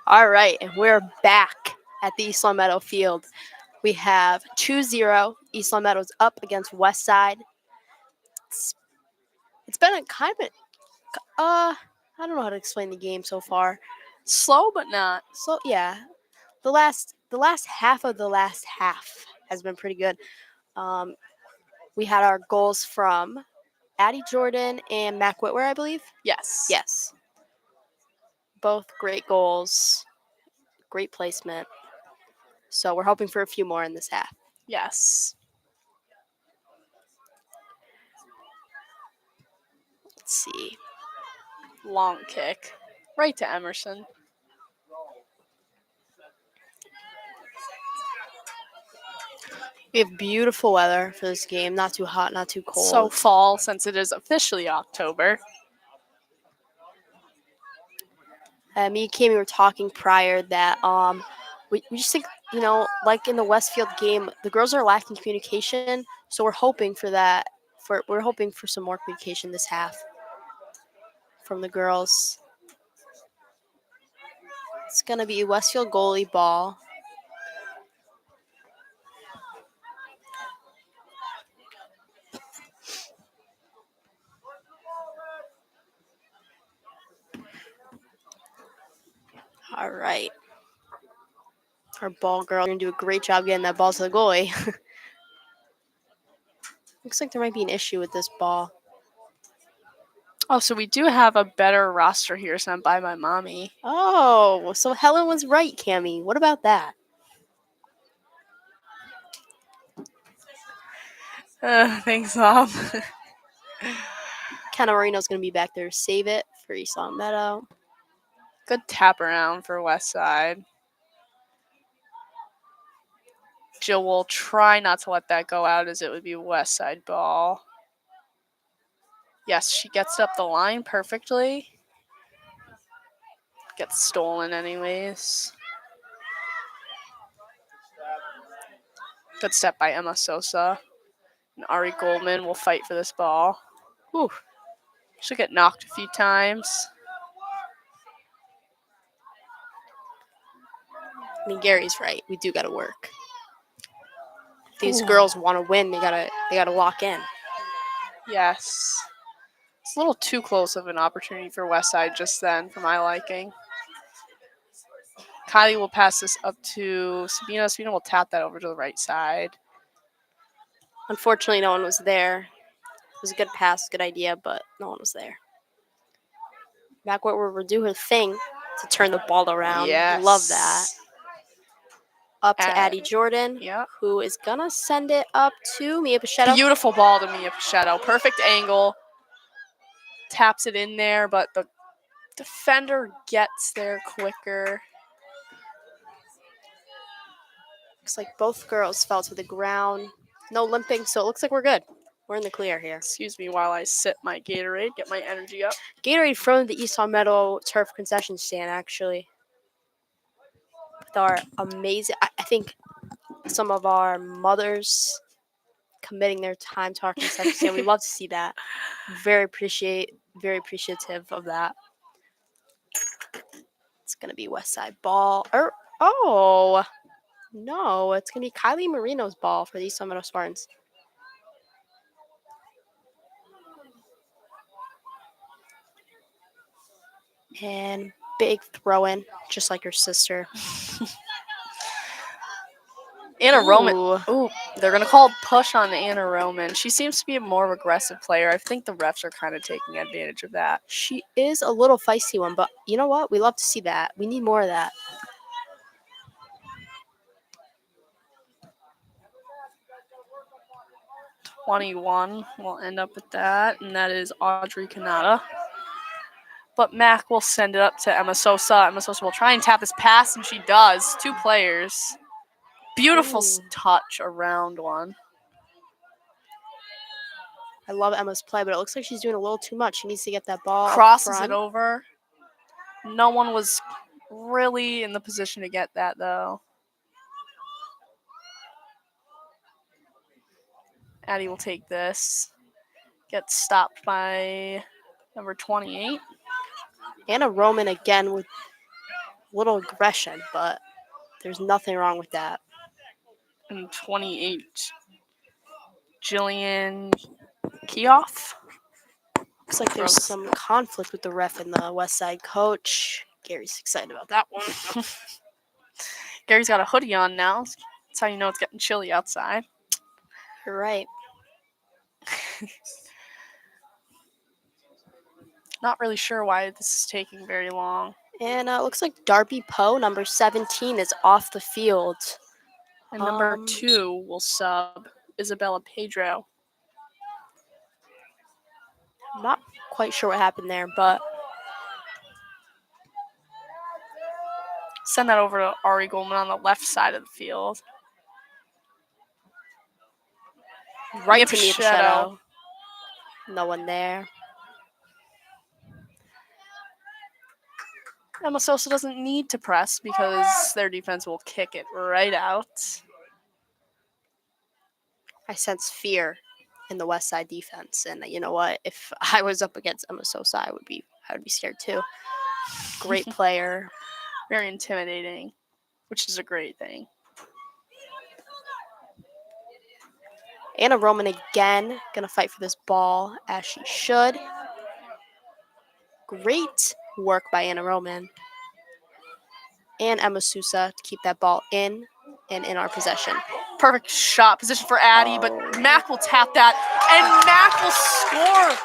All right, and we're back at the East Long Meadow field. We have 2-0. East Long Meadow's up against West Side. It's been a kind of I don't know how to explain the game so far. Slow, but not. So yeah, the last half of the last half has been pretty good. We had our goals from Addie Jordan and Mac Whitwer, I believe. Yes. Yes. Both great goals, great placement. So we're hoping for a few more in this half. Yes. Let's see. Long kick. Right to Emerson. We have beautiful weather for this game. Not too hot, not too cold. So fall, since it is officially October. Me and Kami were talking prior that we just think, like in the Westfield game, the girls are lacking communication. So we're hoping for that. We're hoping for some more communication this half from the girls. It's gonna be a Westfield goalie ball. All right. Our ball girl are gonna do a great job getting that ball to the goalie. Looks like there might be an issue with this ball. Oh, so we do have a better roster here sent by my mommy. Oh, so Helen was right, Cami. What about that? Thanks, Mom. Kenna Marino's gonna be back there to save it for East Long Meadow. Good tap around for West Side. Jill will try not to let that go out as it would be West Side ball. Yes, she gets it up the line perfectly. Gets stolen anyways. Good step by Emma Sosa. And Ari Goldman will fight for this ball. Whew. She'll get knocked a few times. I mean, Gary's right. We do gotta work. If these girls want to win, they gotta lock in. Yes. It's a little too close of an opportunity for West Side just then, for my liking. Kylie will pass this up to Sabina. Sabina will tap that over to the right side. Unfortunately, no one was there. It was a good pass, good idea, but no one was there. Mac Whitwer will do her thing to turn the ball around. Yes. Love that. Up to Addie Jordan, Yep. who is gonna send it up to Mia Pichetto. Beautiful ball to Mia Pichetto. Perfect angle. Taps it in there, but the defender gets there quicker. Looks like both girls fell to the ground. No limping, so it looks like we're good. We're in the clear here. Excuse me while I sip my Gatorade, get my energy up. Gatorade from the East Long Meadow Turf concession stand, actually. With our amazing, I think some of our mothers committing their time to our concession stand. We love to see that. Very appreciative of that. It's gonna be West Side ball. Oh no, it's gonna be Kylie Marino's ball for the East Long Meadow Spartans. And big throw in, just like her sister. Anna Roman. Ooh. Ooh, they're going to call push on Anna Roman. She seems to be a more aggressive player. I think the refs are kind of taking advantage of that. She is a little feisty one, but you know what? We love to see that. We need more of that. #21 will end up with that, and that is Audrey Kanata. But Mac will send it up to Emma Sosa. Emma Sosa will try and tap this pass, and she does. 2 players. Beautiful touch around one. I love Emma's play, but it looks like she's doing a little too much. She needs to get that ball. Crosses it over. No one was really in the position to get that, though. Addie will take this. Gets stopped by number 28. Anna Roman again with little aggression, but there's nothing wrong with that. And 28, Jillian Keoff. Looks like there's Gross. some conflict with the ref and the West Side coach. Gary's excited about that one. Gary's got a hoodie on now. That's how you know it's getting chilly outside. You're right. Not really sure why this is taking very long. And it looks like Darby Poe, number 17, is off the field. And number Um, 2 will sub Isabella Pedro. I'm not quite sure what happened there, but Send that over to Ari Goldman on the left side of the field. right to Mia Mia Pichetto. Pichetto. No one there. Emma Sosa doesn't need to press because their defense will kick it right out. I sense fear in the West Side defense, and you know what? If I was up against Emma Sosa, I would be scared too. Great player. Very intimidating, which is a great thing. Anna Roman again gonna fight for this ball as she should. Great work by Anna Roman and Emma Sousa to keep that ball in and in our possession. Perfect shot position for Addie, but Mac will tap that, and Mac will score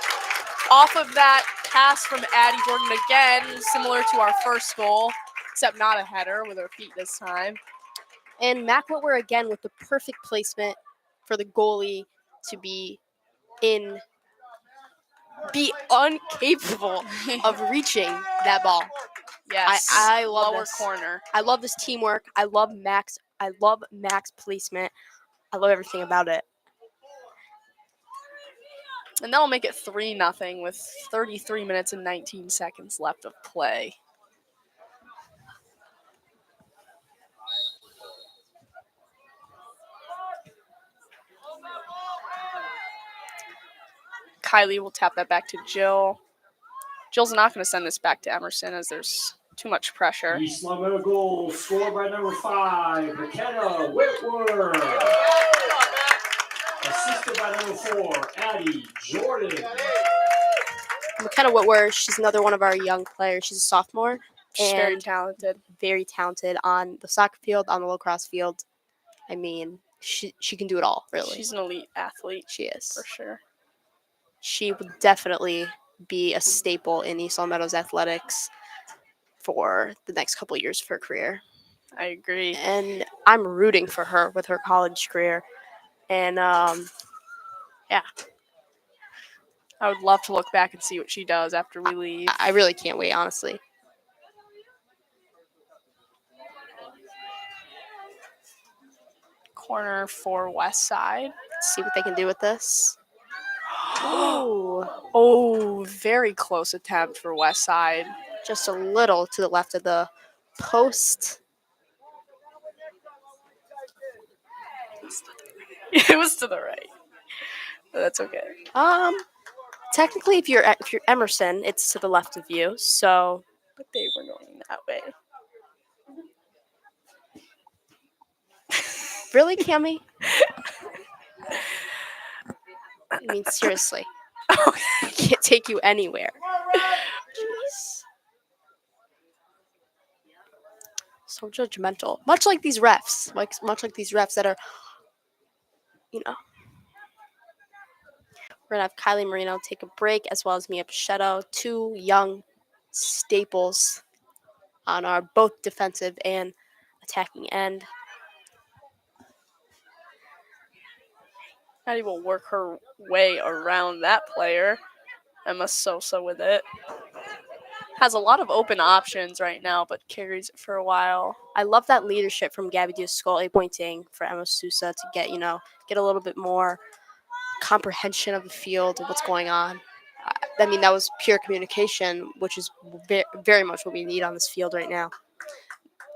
off of that pass from Addie Jordan again, similar to our first goal, except not a header with her feet this time. And Mac Whitwer again with the perfect placement for the goalie to be incapable of reaching that ball. Yes, I love lower this. corner. I love this teamwork. I love Mac's placement. I love everything about it. And that'll make it 3-0 with 33 minutes and 19 seconds left of play. Kylie will tap that back to Jill. Jill's not going to send this back to Emerson as there's too much pressure. East Long Meadow goal scored by number 5, McKenna Whitworth. Assisted by number 4, Addie Jordan. McKenna Whitworth, she's another one of our young players. She's a sophomore. She's very And talented. very talented on the soccer field, on the lacrosse field. I mean, she can do it all, really. She's an elite athlete She is. for sure. She would definitely be a staple in East Long Meadows athletics for the next couple of years of her career. I agree. And I'm rooting for her with her college career. And I would love to look back and see what she does after we leave. I really can't wait, honestly. Corner for West Side. Let's see what they can do with this. Ooh, Oh, very close attempt for West Side. just a little to the left of the post. It was to the right. But that's okay. Technically, if you're Emerson, it's to the left of you. So But they were going that way. really, Cammy? I mean, seriously, I can't take you anywhere. Jeez. So judgmental. Much like these refs. Much like these refs that are, you know. We're going to have Kylie Marino take a break, as well as Mia Pichetto, two young staples on our both defensive and attacking end. Addie will work her way around that player. Emma Sosa with it. Has a lot of open options right now, but carries it for a while. I love that leadership from Gabby Diascoli pointing for Emma Sousa to get a little bit more comprehension of the field and what's going on. I mean, that was pure communication, which is very much what we need on this field right now.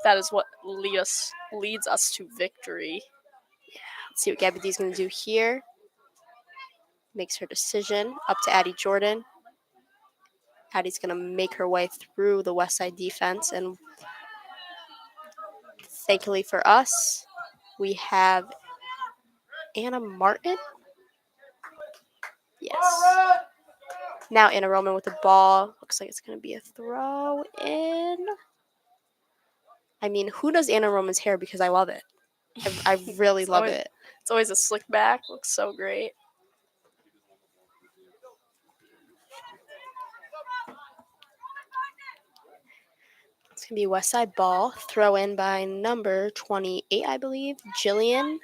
That is what leads us to victory. Let's see what Gabby D is going to do here. Makes her decision up to Addie Jordan. Addie's going to make her way through the West Side defense, and Thankfully for us, we have Anna Martin. Yes. Now Anna Roman with the ball. Looks like it's going to be a throw in. I mean, who does Anna Roman's hair? Because I love it. I really It's love always- it. It's always a slick back. Looks so great. It's going to be West Side ball. Throw in by number 28, I believe, Jillian.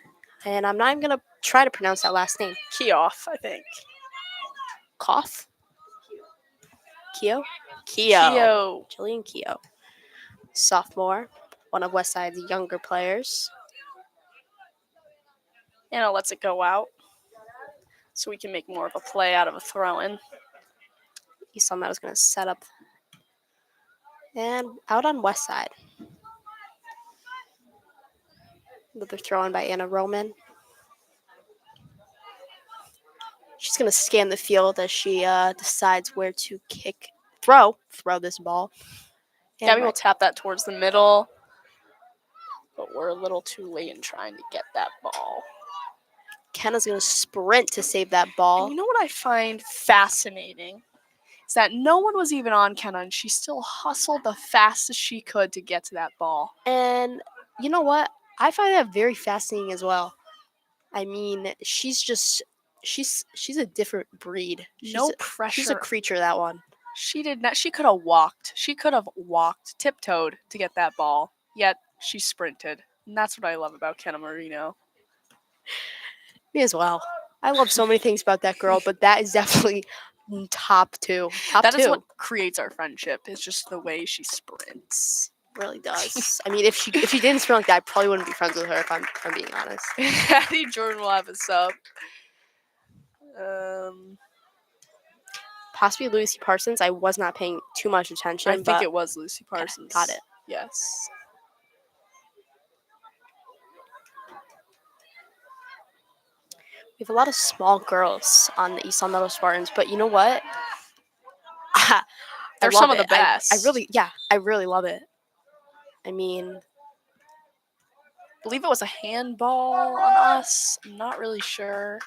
And I'm not even going to try to pronounce that last name. Key off, I think. Koff? Keo? Keo. Jillian Keo. Sophomore. One of West Side's younger players. Anna lets it go out. So we can make more of a play out of a throw-in. East Meadows going to set up. And out on West Side. Another throw in by Anna Roman. She's going to scan the field as she decides where to throw this ball. And Gabby will tap that towards the middle. But we're a little too late in trying to get that ball. Kenna's going to sprint to save that And ball. you know what I find fascinating? Is that no one was even on Kenna, and she still hustled the fastest she could to get to that ball. And you know what? I find that very fascinating as well. I mean, she's a different breed. No pressure. She's a creature, that one. She did not. She could have walked. She could have walked, tiptoed to get that ball. Yet she sprinted, and that's what I love about Kenna Marino. Me as well. I love so many things about that girl, but that is definitely top two. That is what creates our friendship. Is just the way she sprints. Really does. I mean, if she didn't sprint like that, I probably wouldn't be friends with her if I'm being honest. I think Jordan will have a sub. Possibly Lucy Parsons. I was not paying too much attention. I think it was Lucy Parsons. Got it. Yes. We have a lot of small girls on the East Meadows Spartans, but you know what? They're some of the best. I really love it. I mean, I believe it was a handball on us. I'm not really sure.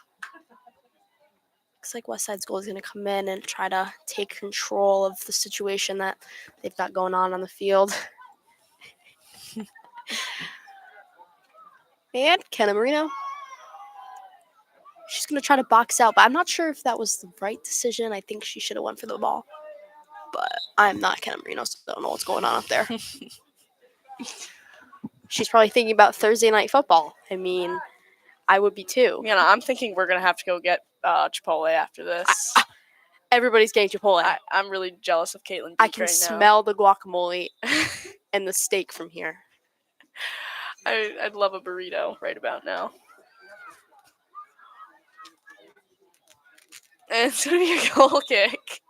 looks like West Side's goal is going to come in and try to take control of the situation that they've got going on the field. And Kenna Marino. She's going to try to box out, but I'm not sure if that was the right decision. I think she should have went for the ball. But I'm not Kenna Marino, so I don't know what's going on up there. She's probably thinking about Thursday night football. I mean, I would be too. You know, I'm thinking we're going to have to go get Chipotle after this. Everybody's getting Chipotle. I'm really jealous of Caitlin I Beak can right now. smell the guacamole and the steak from here. I'd love a burrito right about now. And it's going to be a goal kick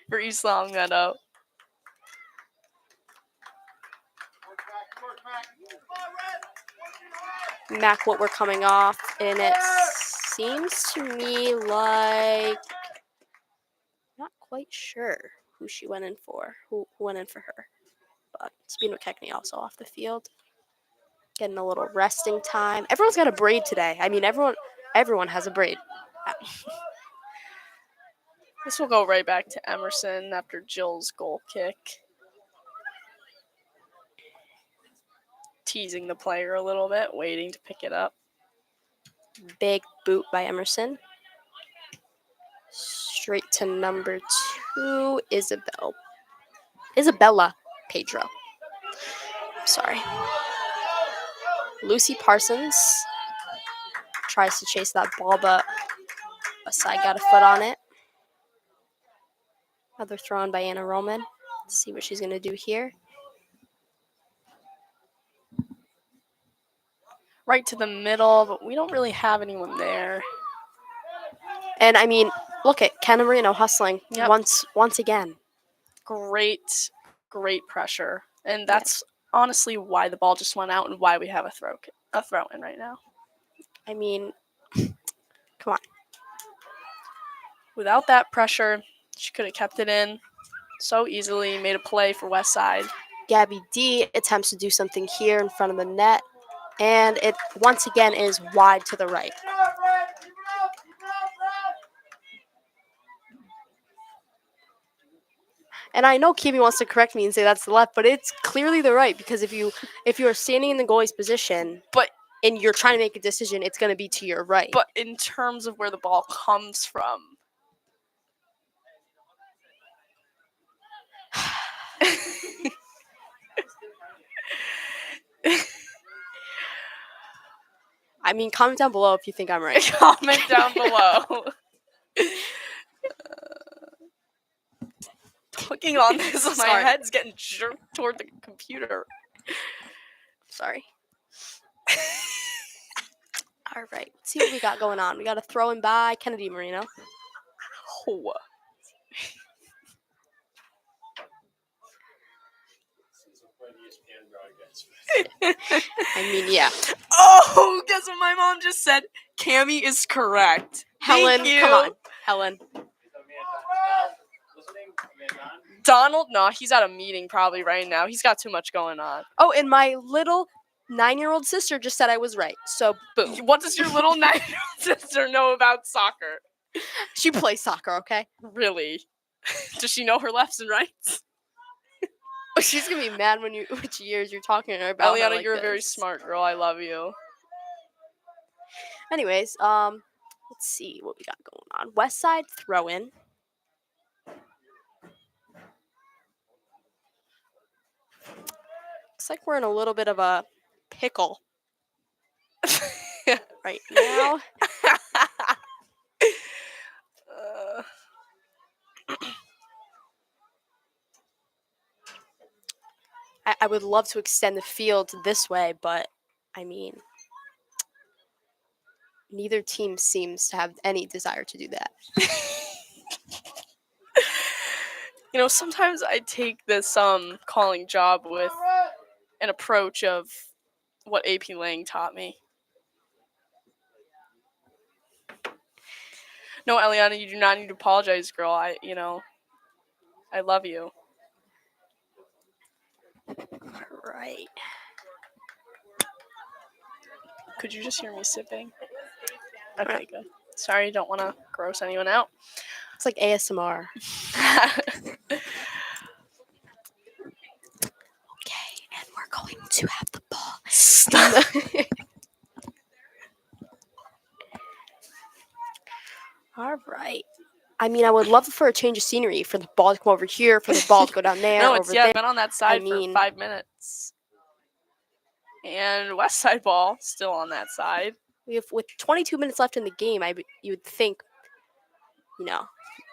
for East Longmeadow. Mac, what we're coming off, and it seems to me like not quite sure who she went in for, who went in for her. But Spino McKechnie also off the field, getting a little resting time. Everyone's got a braid today. I mean, everyone has a braid. This will go right back to Emerson after Jill's goal kick. Teasing the player a little bit, waiting to pick it up. Big boot by Emerson. Straight to number 2, Isabella Pedro. Sorry. Lucy Parsons tries to chase that ball, but Asai got a foot on it. Another throw in by Anna Roman. Let's see what she's going to do here. Right to the middle, but we don't really have anyone there. And I mean, look at Kenna Marino hustling Yep. once again. Great pressure. And that's honestly why the ball just went out and why we have a throw in right now. I mean, come on. Without that pressure, she could have kept it in so easily, made a play for West Side. Gabby D attempts to do something here in front of the net, and it once again is wide to the right. And I know Kimi wants to correct me and say that's the left, but it's clearly the right, because if you are standing in the goalie's position, But and you're trying to make a decision, it's going to be to your right. but in terms of where the ball comes from. I mean, comment down below if you think I'm right. Comment down below. Clicking on this, my Sorry. head's getting jerked toward the computer. Sorry. All right. Let's see what we got going on. We got a throw in by Kennedy Marino. Oh. I mean, yeah. Oh, guess what my mom just said? Cammy is correct. Helen, Thank you. come on. Helen. Donald, no, he's at a meeting probably right now. He's got too much going on. Oh, and my little 9-year-old sister just said I was right. So, boom. What does your little 9-year-old sister know about soccer? She plays soccer, okay? Really? Does she know her lefts and rights? She's going to be mad when which years you're talking to her about. Eliana, her like you're a very this. smart girl. I love you. Anyways, let's see what we got going on. West Side throw in. Looks like we're in a little bit of a pickle right now. I would love to extend the field this way, but I mean, neither team seems to have any desire to do that. You know, sometimes I take this calling job with an approach of what AP Lang taught me. No, Eliana, you do not need to apologize, girl. I love you. All right. Could you just hear me sipping? Okay, good. Sorry, don't want to gross anyone out. It's like ASMR. Okay, and we're going to have the ball. Stop. All right. I mean, I would love for a change of scenery, for the ball to come over here, for the ball to go down there, No, over it's there. been on that side for 5 minutes. And West Side ball still on that side. With 22 minutes left in the game, you would think,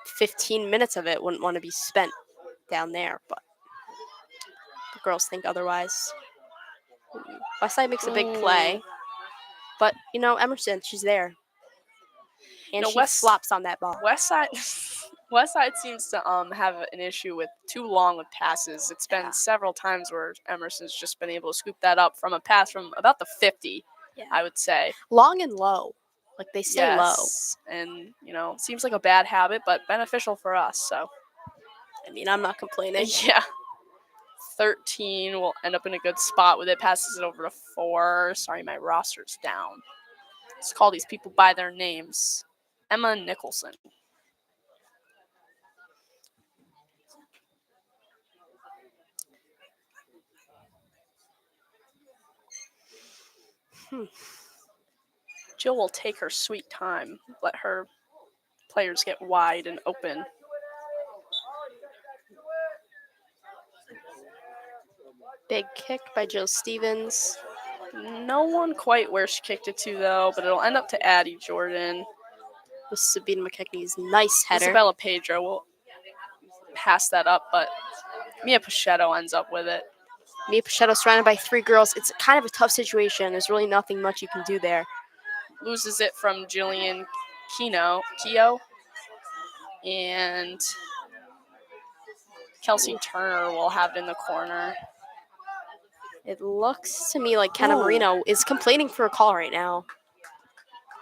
15 minutes of it wouldn't want to be spent down there, but the girls think otherwise. Westside makes a big play, but Emerson, she's there, and she flops on that ball. West Side seems to have an issue with too long with passes. It's been several times where Emerson's just been able to scoop that up from a pass from about the 50. Yeah. I would say long and low, like they stay low, and it seems like a bad habit, but beneficial for us. So, I mean, I'm not complaining. Yeah. 13 will end up in a good spot with it. Passes it over to 4. Sorry, my roster's down. Let's call these people by their names. Emma Nicholson. Jill will take her sweet time. Let her players get wide and open. Big kick by Jill Stevens. No one quite where she kicked it to, though, but it'll end up to Addie Jordan. With Sabina McKechnie's nice header. Isabella Pedro will pass that up, but Mia Pachetto ends up with it. Mia Pachetto surrounded by 3 girls. It's kind of a tough situation. There's really nothing much you can do there. Loses it from Jillian Keogh. And Kelsey Turner will have it in the corner. It looks to me like Kenna Marino is complaining for a call right now.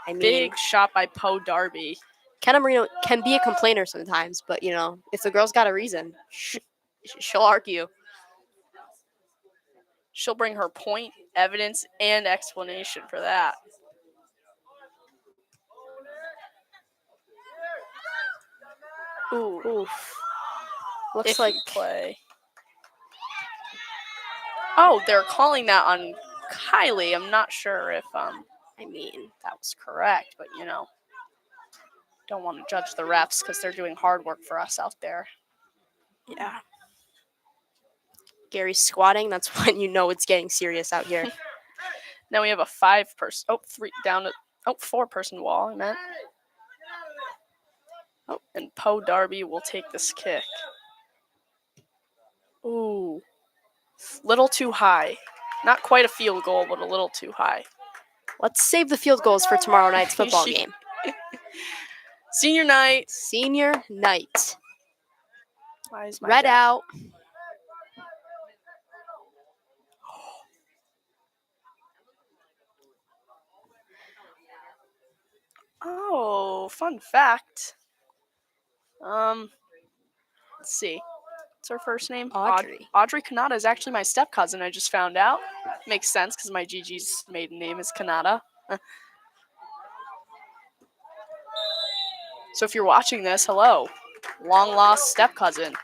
I mean, big shot by Poe Darby. Kenna Marino can be a complainer sometimes, but if the girl's got a reason, she'll argue. She'll bring her point, evidence, and explanation for that. Ooh, Oof. Looks if like we play. Oh, they're calling that on Kylie. I'm not sure if I mean, that was correct, but don't want to judge the refs because they're doing hard work for us out there. yeah. Gary's squatting. That's when you know it's getting serious out here. Now we have a 5-person. Oh, 4-person wall. I meant. Oh, and Poe Darby will take this kick. Ooh, little too high. Not quite a field goal, but a little too high. Let's save the field goals for tomorrow night's football game. Senior night. Senior night. Why is my Red dad- out. Oh, fun fact. Let's see. What's her first name? Audrey. Audrey Kanata is actually my step cousin. I just found out. Makes sense because my Gigi's maiden name is Kanata. So if you're watching this, hello, long lost step cousin.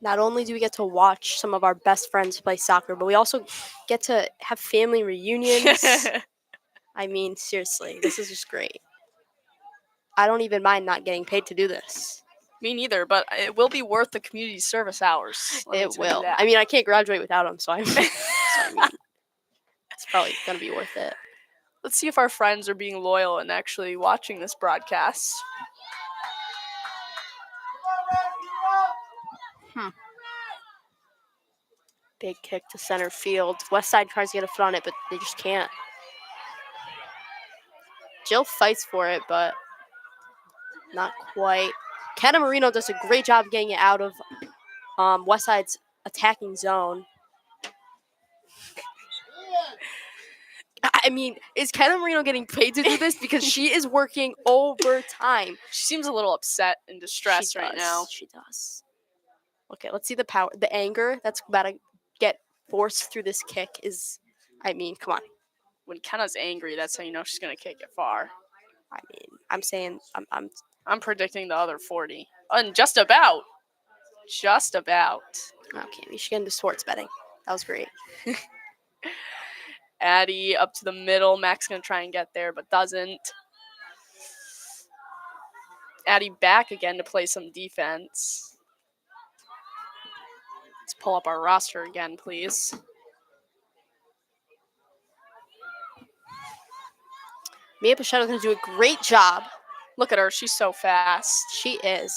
Not only do we get to watch some of our best friends play soccer, but we also get to have family reunions. I mean, seriously, this is just great. I don't even mind not getting paid to do this. Me neither, but it will be worth the community service hours. Let me It tell you will. that. I mean, I can't graduate without them, so I mean, it's probably going to be worth it. Let's see if our friends are being loyal and actually watching this broadcast. Big kick to center field. West Side tries to get a foot on it, but they just can't. Jill fights for it, but not quite. Kenna Marino does a great job getting it out of West Side's attacking zone. I mean, is Kenna Marino getting paid to do this? Because she is working overtime. She seems a little upset and distressed She right does. now. She does. Okay, let's see the power. The anger that's about to get forced through this kick is, I mean, come on. When Kenna's angry, that's how you know she's going to kick it far. I mean, I'm saying, I'm predicting the other 40. And just about. Just about. okay, we should get into sports betting. That was great. Addie up to the middle. Mac's going to try and get there, but doesn't. Addie back again to play some defense. Let's pull up our roster again, please. Mia Pichetto's going to do a great job. Look at her. She's so fast. She is.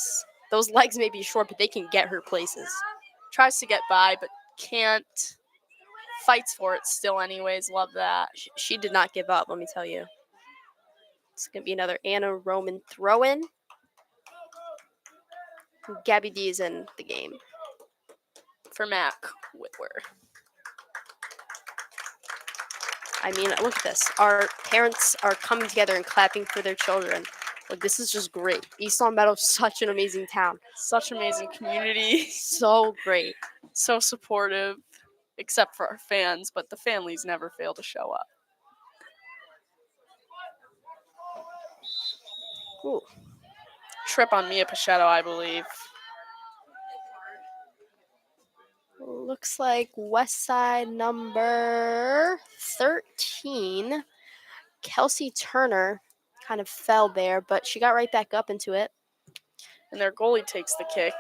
Those legs may be short, but they can get her places. Tries to get by, but can't. Fights for it still anyways. Love that. She did not give up, let me tell you. It's going to be another Anna Roman throw-in. Gabby D is in the game. For Mac Whitwer. I mean, look at this. Our parents are coming together and clapping for their children. Like, this is just great. East Long Meadow is such an amazing town. Such amazing community. So great. So supportive. Except for our fans, but the families never fail to show up. Ooh. Trip on Mia Pichetto, I believe. Looks like West Side number 13. Kelsey Turner kind of fell there, but she got right back up into it. And their goalie takes the kick,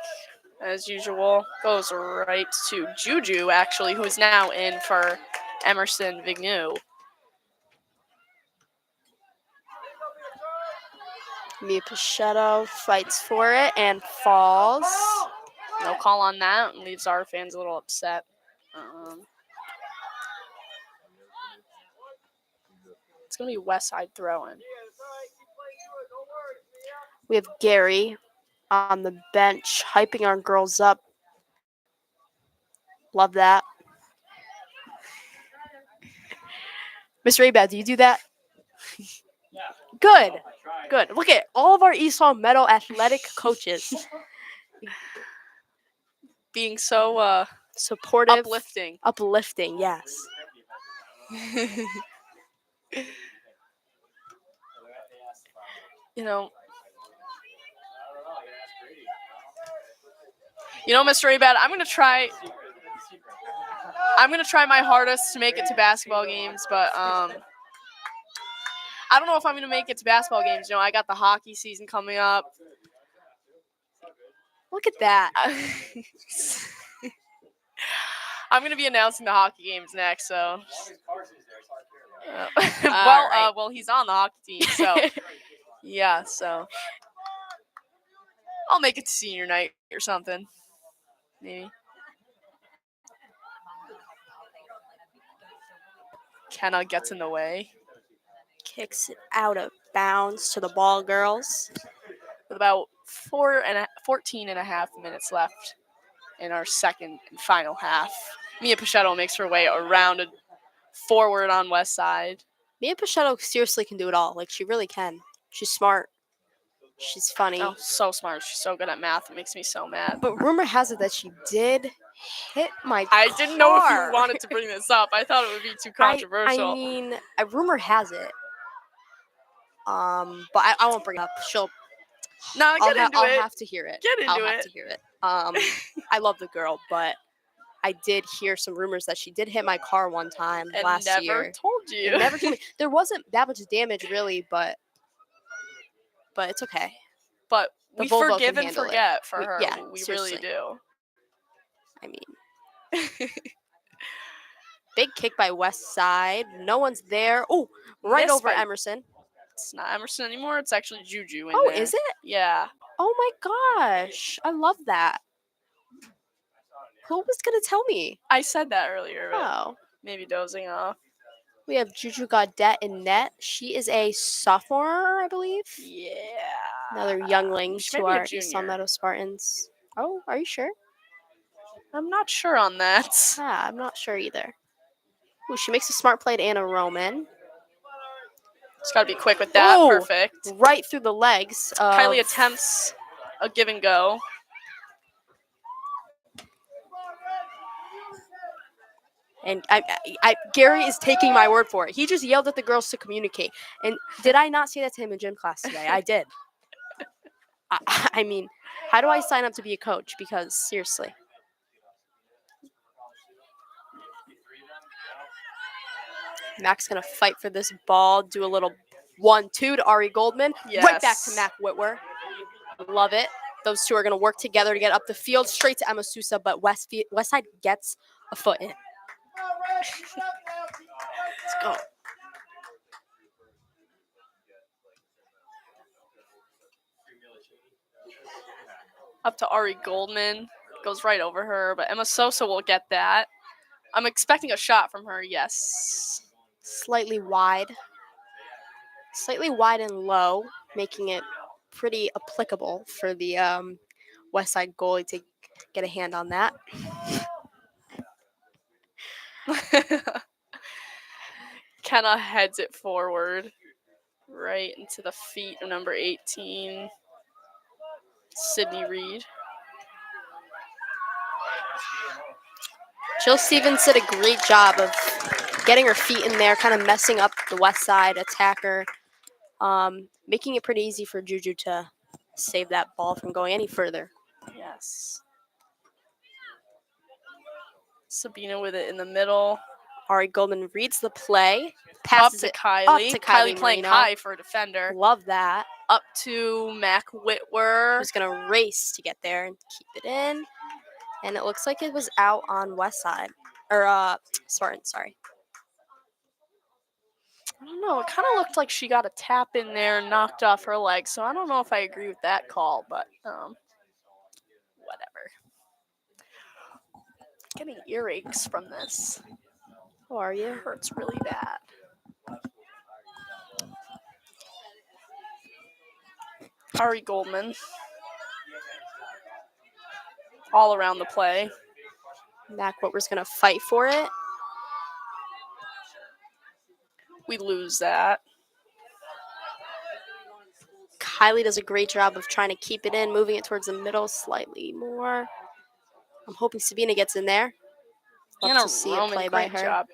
as usual. Goes right to Juju, actually, who's now in for Emerson Vigneault. Mia Pichetto fights for it and falls. No call on that and leaves our fans a little upset. It's going to be West Side throwing. We have Gary on the bench hyping our girls up. Love that. Miss Raybad, do you do that? Good. Good. Look at all of our East Long Meadow athletic coaches. Being so Supportive. uplifting. Uplifting, yes. You know, Mr. Abad, I'm gonna try my hardest to make it to basketball games, but I don't know if I'm gonna make it to basketball games. I got the hockey season coming up. Look at that. I'm gonna be announcing the hockey games next, so. Right. Well, he's on the hockey team, so yeah, so I'll make it to senior night or something, maybe. Kenna gets in the way Kicks it out of bounds to the ball girls. with about 14 and a half minutes left in our second and final half. Mia Pichetto makes her way around and forward on West Side. Mia Pichetto seriously can do it all. Like, she really can. She's smart. She's funny. Oh, so smart. She's so good at math. It makes me so mad. But rumor has it that she did hit my I didn't know if car. you wanted to bring this up. I thought it would be too controversial. I mean, rumor has it. But I won't bring it up. No, get into I'll it. have to hear it. Get into I'll have it. to hear it. I love the girl, but I did hear some rumors that she did hit my car one time And last never year. told you. It never told me. There wasn't that much damage really, but it's okay. But The we Volvo forgive can and handle it. forget for We- her. yeah, We seriously. really do. I mean, big kick by West Side. No one's there. Oh, right Missed over by- Emerson. It's not Emerson anymore. It's actually Juju in Oh, there. is it? Yeah. Oh my gosh. I love that. Who was going to tell me? I said that earlier, but Oh. maybe dozing off. We have Juju Gaudet in net. She is a sophomore, I believe. Yeah. Another youngling She to might be a our East Long junior. Meadow Spartans. Oh, are you sure? I'm not sure on that. I'm not sure either. Ooh, she makes a smart play to Anna Roman. Just got to be quick with that. Oh! Perfect. Right through the legs. Kylie attempts a give and go. And Gary is taking my word for it. He just yelled at the girls to communicate. And did I not say that to him in gym class today? I did. I mean, how do I sign up to be a coach? Because seriously. Mac's going to fight for this ball. Do a little 1-2 to Ari Goldman. Right back to Yes. Mac Whitwer. Love it. Those two are going to work together to get up the field. Straight to Emma Sousa, but Westside gets a foot in. Let's go. Up to Ari Goldman. Goes right over her, but Emma Sosa will get that. I'm expecting a shot from her, yes. Slightly wide and low, making it pretty applicable for the Westside goalie to get a hand on that. Kenna heads it forward. Right into the feet of number 18, Sydney Reed. Jill Stevens did a great job of getting her feet in there, kind of messing up the West Side attacker, making it pretty easy for Juju to save that ball from going any further. Yes. Sabina with it in the middle. Ari Goldman reads the play, Up passes to it Kylie. up to Kylie Kylie playing Marino. high for a defender. Love that. Up to Mac Whitwer. Who's going to race to get there and keep it in. And it looks like it was out on West Side. Or, Spartan, sorry. I don't know. It kind of looked like she got a tap in there and knocked off her leg. So I don't know if I agree with that call, but whatever. Getting earaches from this. How are you? It hurts really bad. Ari Goldman. All around the play. Mac Whitwer's going to fight for it. We lose that. Kylie does a great job of trying to keep it in, moving it towards the middle slightly more. I'm hoping Sabina gets in there. Love Anna to see Roman, it play by great her. job.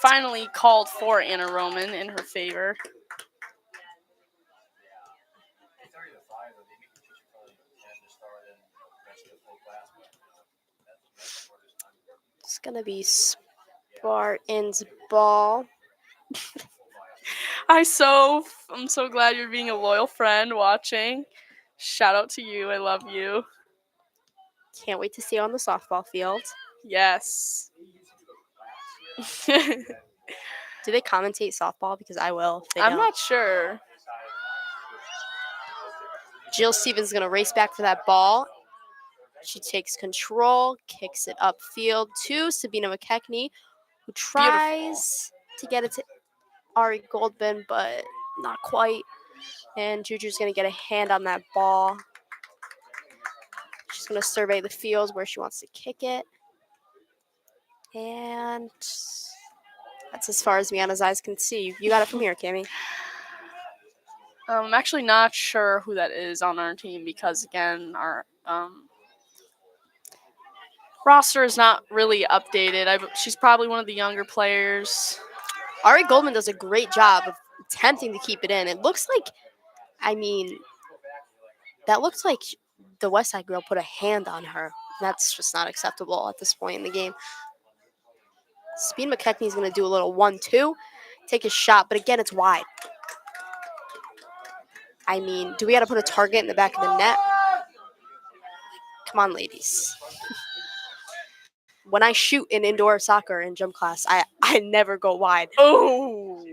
Finally called for Anna Roman in her favor. It's going to be Spartans ball. I'm so glad you're being a loyal friend watching. Shout out to you. I love you. Can't wait to see you on the softball field. Yes. Do they commentate softball? Because I will. If they I'm don't. not sure. Jill Stevens is going to race back for that ball. She takes control, kicks it upfield to Sabina McKechnie, who tries to get it to Ari Goldman, but not quite. And Juju's going to get a hand on that ball. She's going to survey the field where she wants to kick it. And that's as far as Miana's eyes can see. You got it from here, Cammy. I'm actually not sure who that is on our team because, again, our roster is not really updated. She's probably one of the younger players. Ari Goldman does a great job of attempting to keep it in. It looks like, that looks like the West Side girl put a hand on her. That's just not acceptable at this point in the game. Sabina McKechnie's going to do a little 1-2, take a shot, but again, it's wide. Do we got to put a target in the back of the net? Come on, ladies. When I shoot in indoor soccer in gym class, I never go wide. Oh.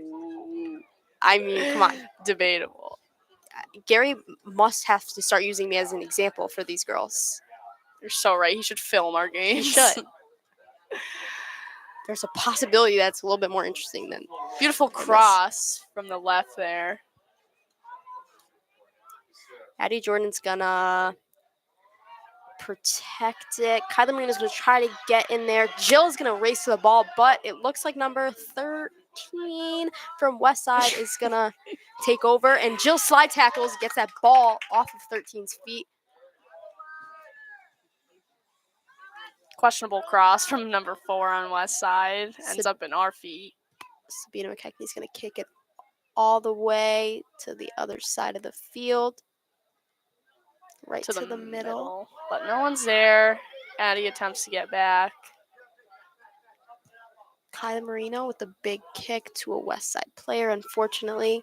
Come on. Debatable. Gary must have to start using me as an example for these girls. You're so right. He should film our He games. should. There's a possibility that's a little bit more interesting than Beautiful cross from the left there. Addie Jordan's gonna protect it. Kylie Marina's gonna try to get in there. Jill's gonna race to the ball, but it looks like number 13 from Westside is gonna take over, and Jill slide tackles, gets that ball off of 13's feet. Questionable cross from number 4 on West Side. Ends up in our feet. Sabina McKechnie's gonna kick it all the way to the other side of the field. Right to the middle. But no one's there. Addie attempts to get back. Kylie Marino with a big kick to a West Side player, unfortunately.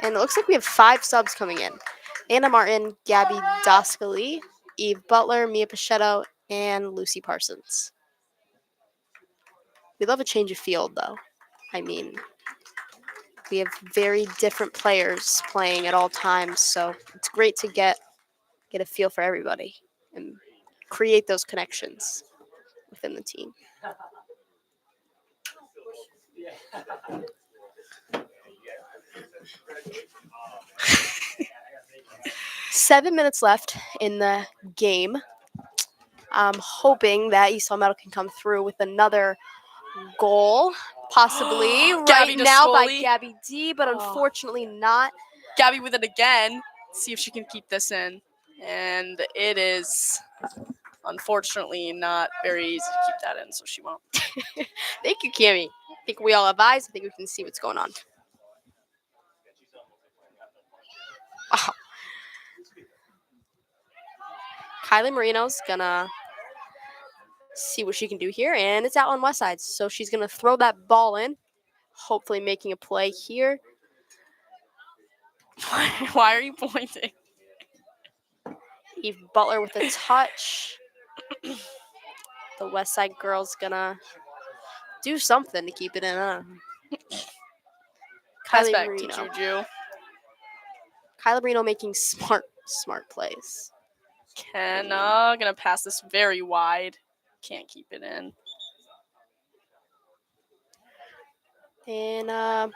And it looks like we have 5 subs coming in. Anna Martin, Gabby Doscali, Eve Butler, Mia Pichetto, and Lucy Parsons. We love a change of field, though. We have very different players playing at all times, so it's great to get a feel for everybody and create those connections within the team. Seven minutes left in the game. I'm hoping that East Meadow can come through with another goal, possibly right now by Gabby D, but unfortunately not. Gabby with it again. See if she can keep this in. And it is unfortunately not very easy to keep that in, so she won't. Thank you, Cammy. I think we all have eyes. I think we can see what's going on. Oh. Kylie Marino's gonna see what she can do here, and it's out on West Side, so she's gonna throw that ball in, hopefully making a play here. Why are you pointing? Eve Butler with a touch. The West Side girl's gonna do something to keep it in. Pass Kylie back Marino. to Juju. Kylie Marino making smart plays. Kenna gonna pass this very wide. Can't keep it in. And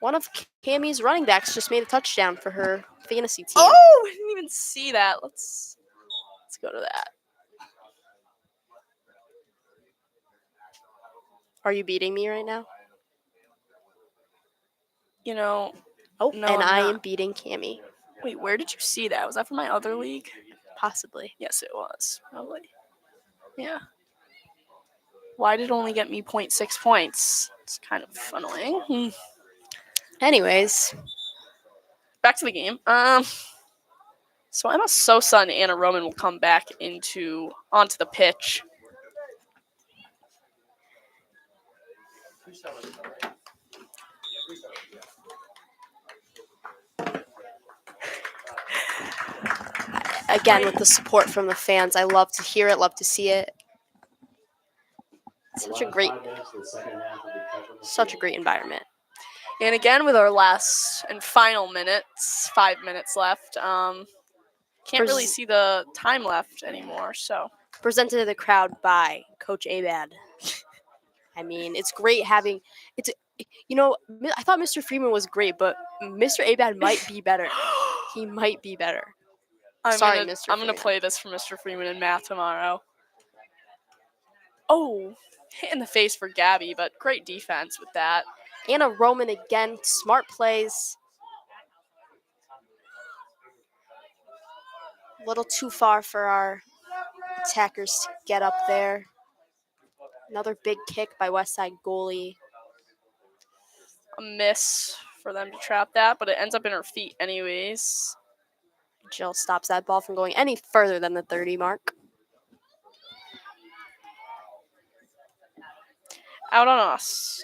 one of Cammy's running backs just made a touchdown for her fantasy team. Oh, I didn't even see that. Let's go to that. Are you beating me right now? You know, Oh, No, and I'm I not. am beating Cammy, wait, where did you see that? Was that from my other league? possibly. Yes, it was. Probably. Yeah. Why did it only get me 0.6 points? It's kind of annoying. Anyways, Back to the game. So Emma Sosa and Anna Roman will come back onto the pitch. again, with the support from the fans, I love to hear it, love to see it. Such a great environment. And again, with our last and final minutes, 5 minutes left. Can't really see the time left anymore. So Presented to the crowd by Coach Abad. I mean, it's great having it's. I thought Mr. Freeman was great, but Mr. Abad might be better. He might be better. Sorry, Mr. I'm gonna Freeman. play this for Mr. Freeman in math tomorrow. Oh, hit in the face for Gabby, but great defense with that. Anna Roman again, smart plays. A little too far for our attackers to get up there. Another big kick by Westside goalie. A miss for them to trap that, but it ends up in her feet anyways. Jill stops that ball from going any further than the 30 mark. Out on us.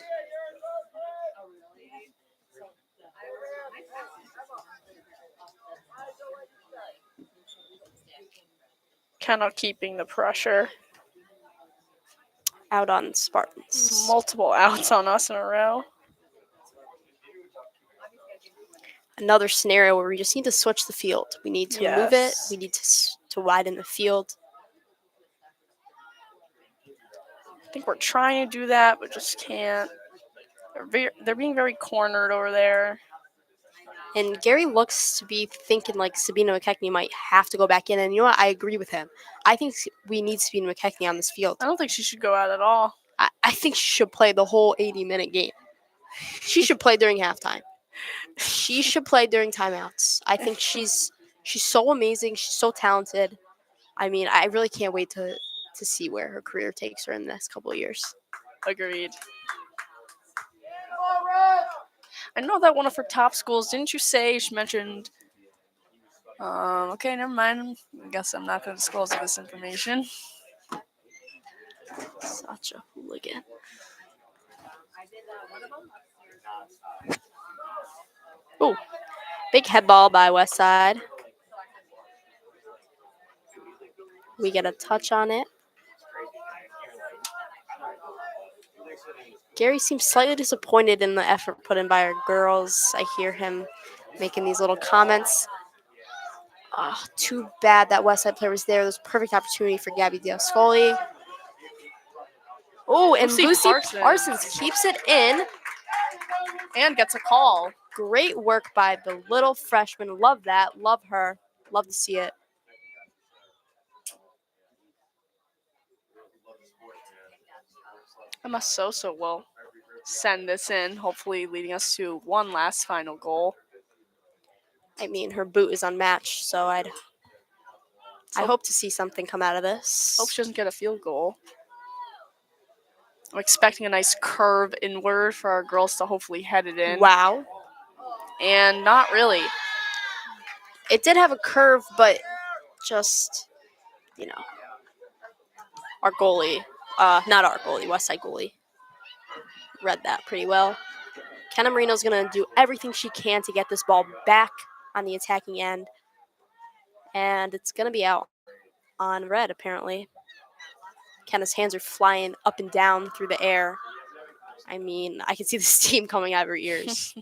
Kind of keeping the pressure. Out on Spartans. Multiple outs on us in a row. Another scenario where we just need to switch the field. We need to move it. Yes. We need to widen the field. I think we're trying to do that, but just can't. They're being very cornered over there. And Gary looks to be thinking like Sabina McKechnie might have to go back in. And you know what? I agree with him. I think we need Sabina McKechnie on this field. I don't think she should go out at all. I think she should play the whole 80-minute game. She should play during halftime. She should play during timeouts. I think she's so amazing. She's so talented. I mean, I really can't wait to see where her career takes her in the next couple of years. Agreed. I know that one of her top schools. Didn't you say she mentioned? Okay, never mind. I guess I'm not going to disclose this information. Such a hooligan. Ooh, big head ball by Westside. We get a touch on it. Gary seems slightly disappointed in the effort put in by our girls. I hear him making these little comments. Too bad that Westside player was there. There's a perfect opportunity for Gabby Diascoli. Oh, and Lucy Parsons keeps it in. And gets a call. Great work by the little freshman. Love that. Love her. Love to see it. Emma Sosa will send this in, hopefully leading us to one last final goal. I mean, her boot is unmatched, so I hope to see something come out of this. Hope she doesn't get a field goal. I'm expecting a nice curve inward for our girls to hopefully head it in. Wow. And not really. It did have a curve, but just, our goalie, not our goalie, Westside goalie, read that pretty well. Kenna Marino's going to do everything she can to get this ball back on the attacking end. And it's going to be out on red, apparently. Kenna's hands are flying up and down through the air. I mean, I can see the steam coming out of her ears.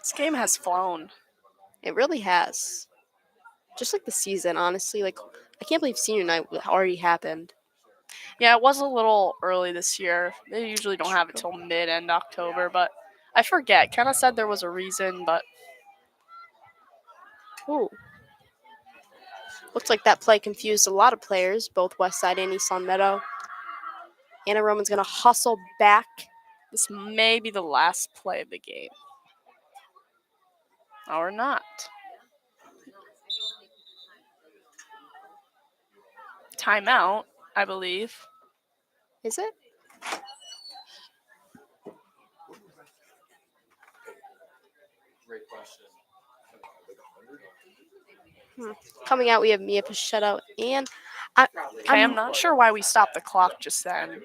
This game has flown. It really has. Just like the season, honestly. Like, I can't believe senior night already happened. Yeah, it was a little early this year. They usually don't have it till mid-end October, but I forget. Kind of said there was a reason, but Ooh. Looks like that play confused a lot of players, both West Side and East Long Meadow. Anna Roman's going to hustle back. this may be the last play of the game. Or not. Timeout, I believe. Is it? Great question. Coming out, we have Mia Pichetto and Okay, I'm not sure why we stopped the clock just then.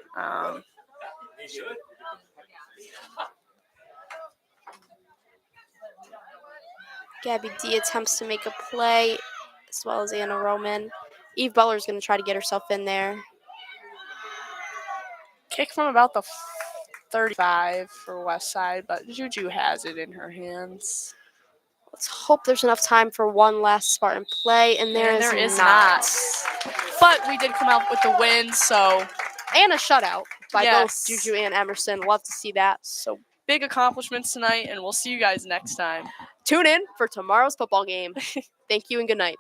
Gabby D attempts to make a play, as well as Anna Roman. Eve Butler's going to try to get herself in there. Kick from about the 35 for West Side, but Juju has it in her hands. Let's hope there's enough time for one last Spartan play, and there is not. But we did come out with the win, so And a shutout by Yes. both Juju and Emerson. Love to see that. so big accomplishments tonight, and we'll see you guys next time. Tune in for tomorrow's football game. Thank you and good night.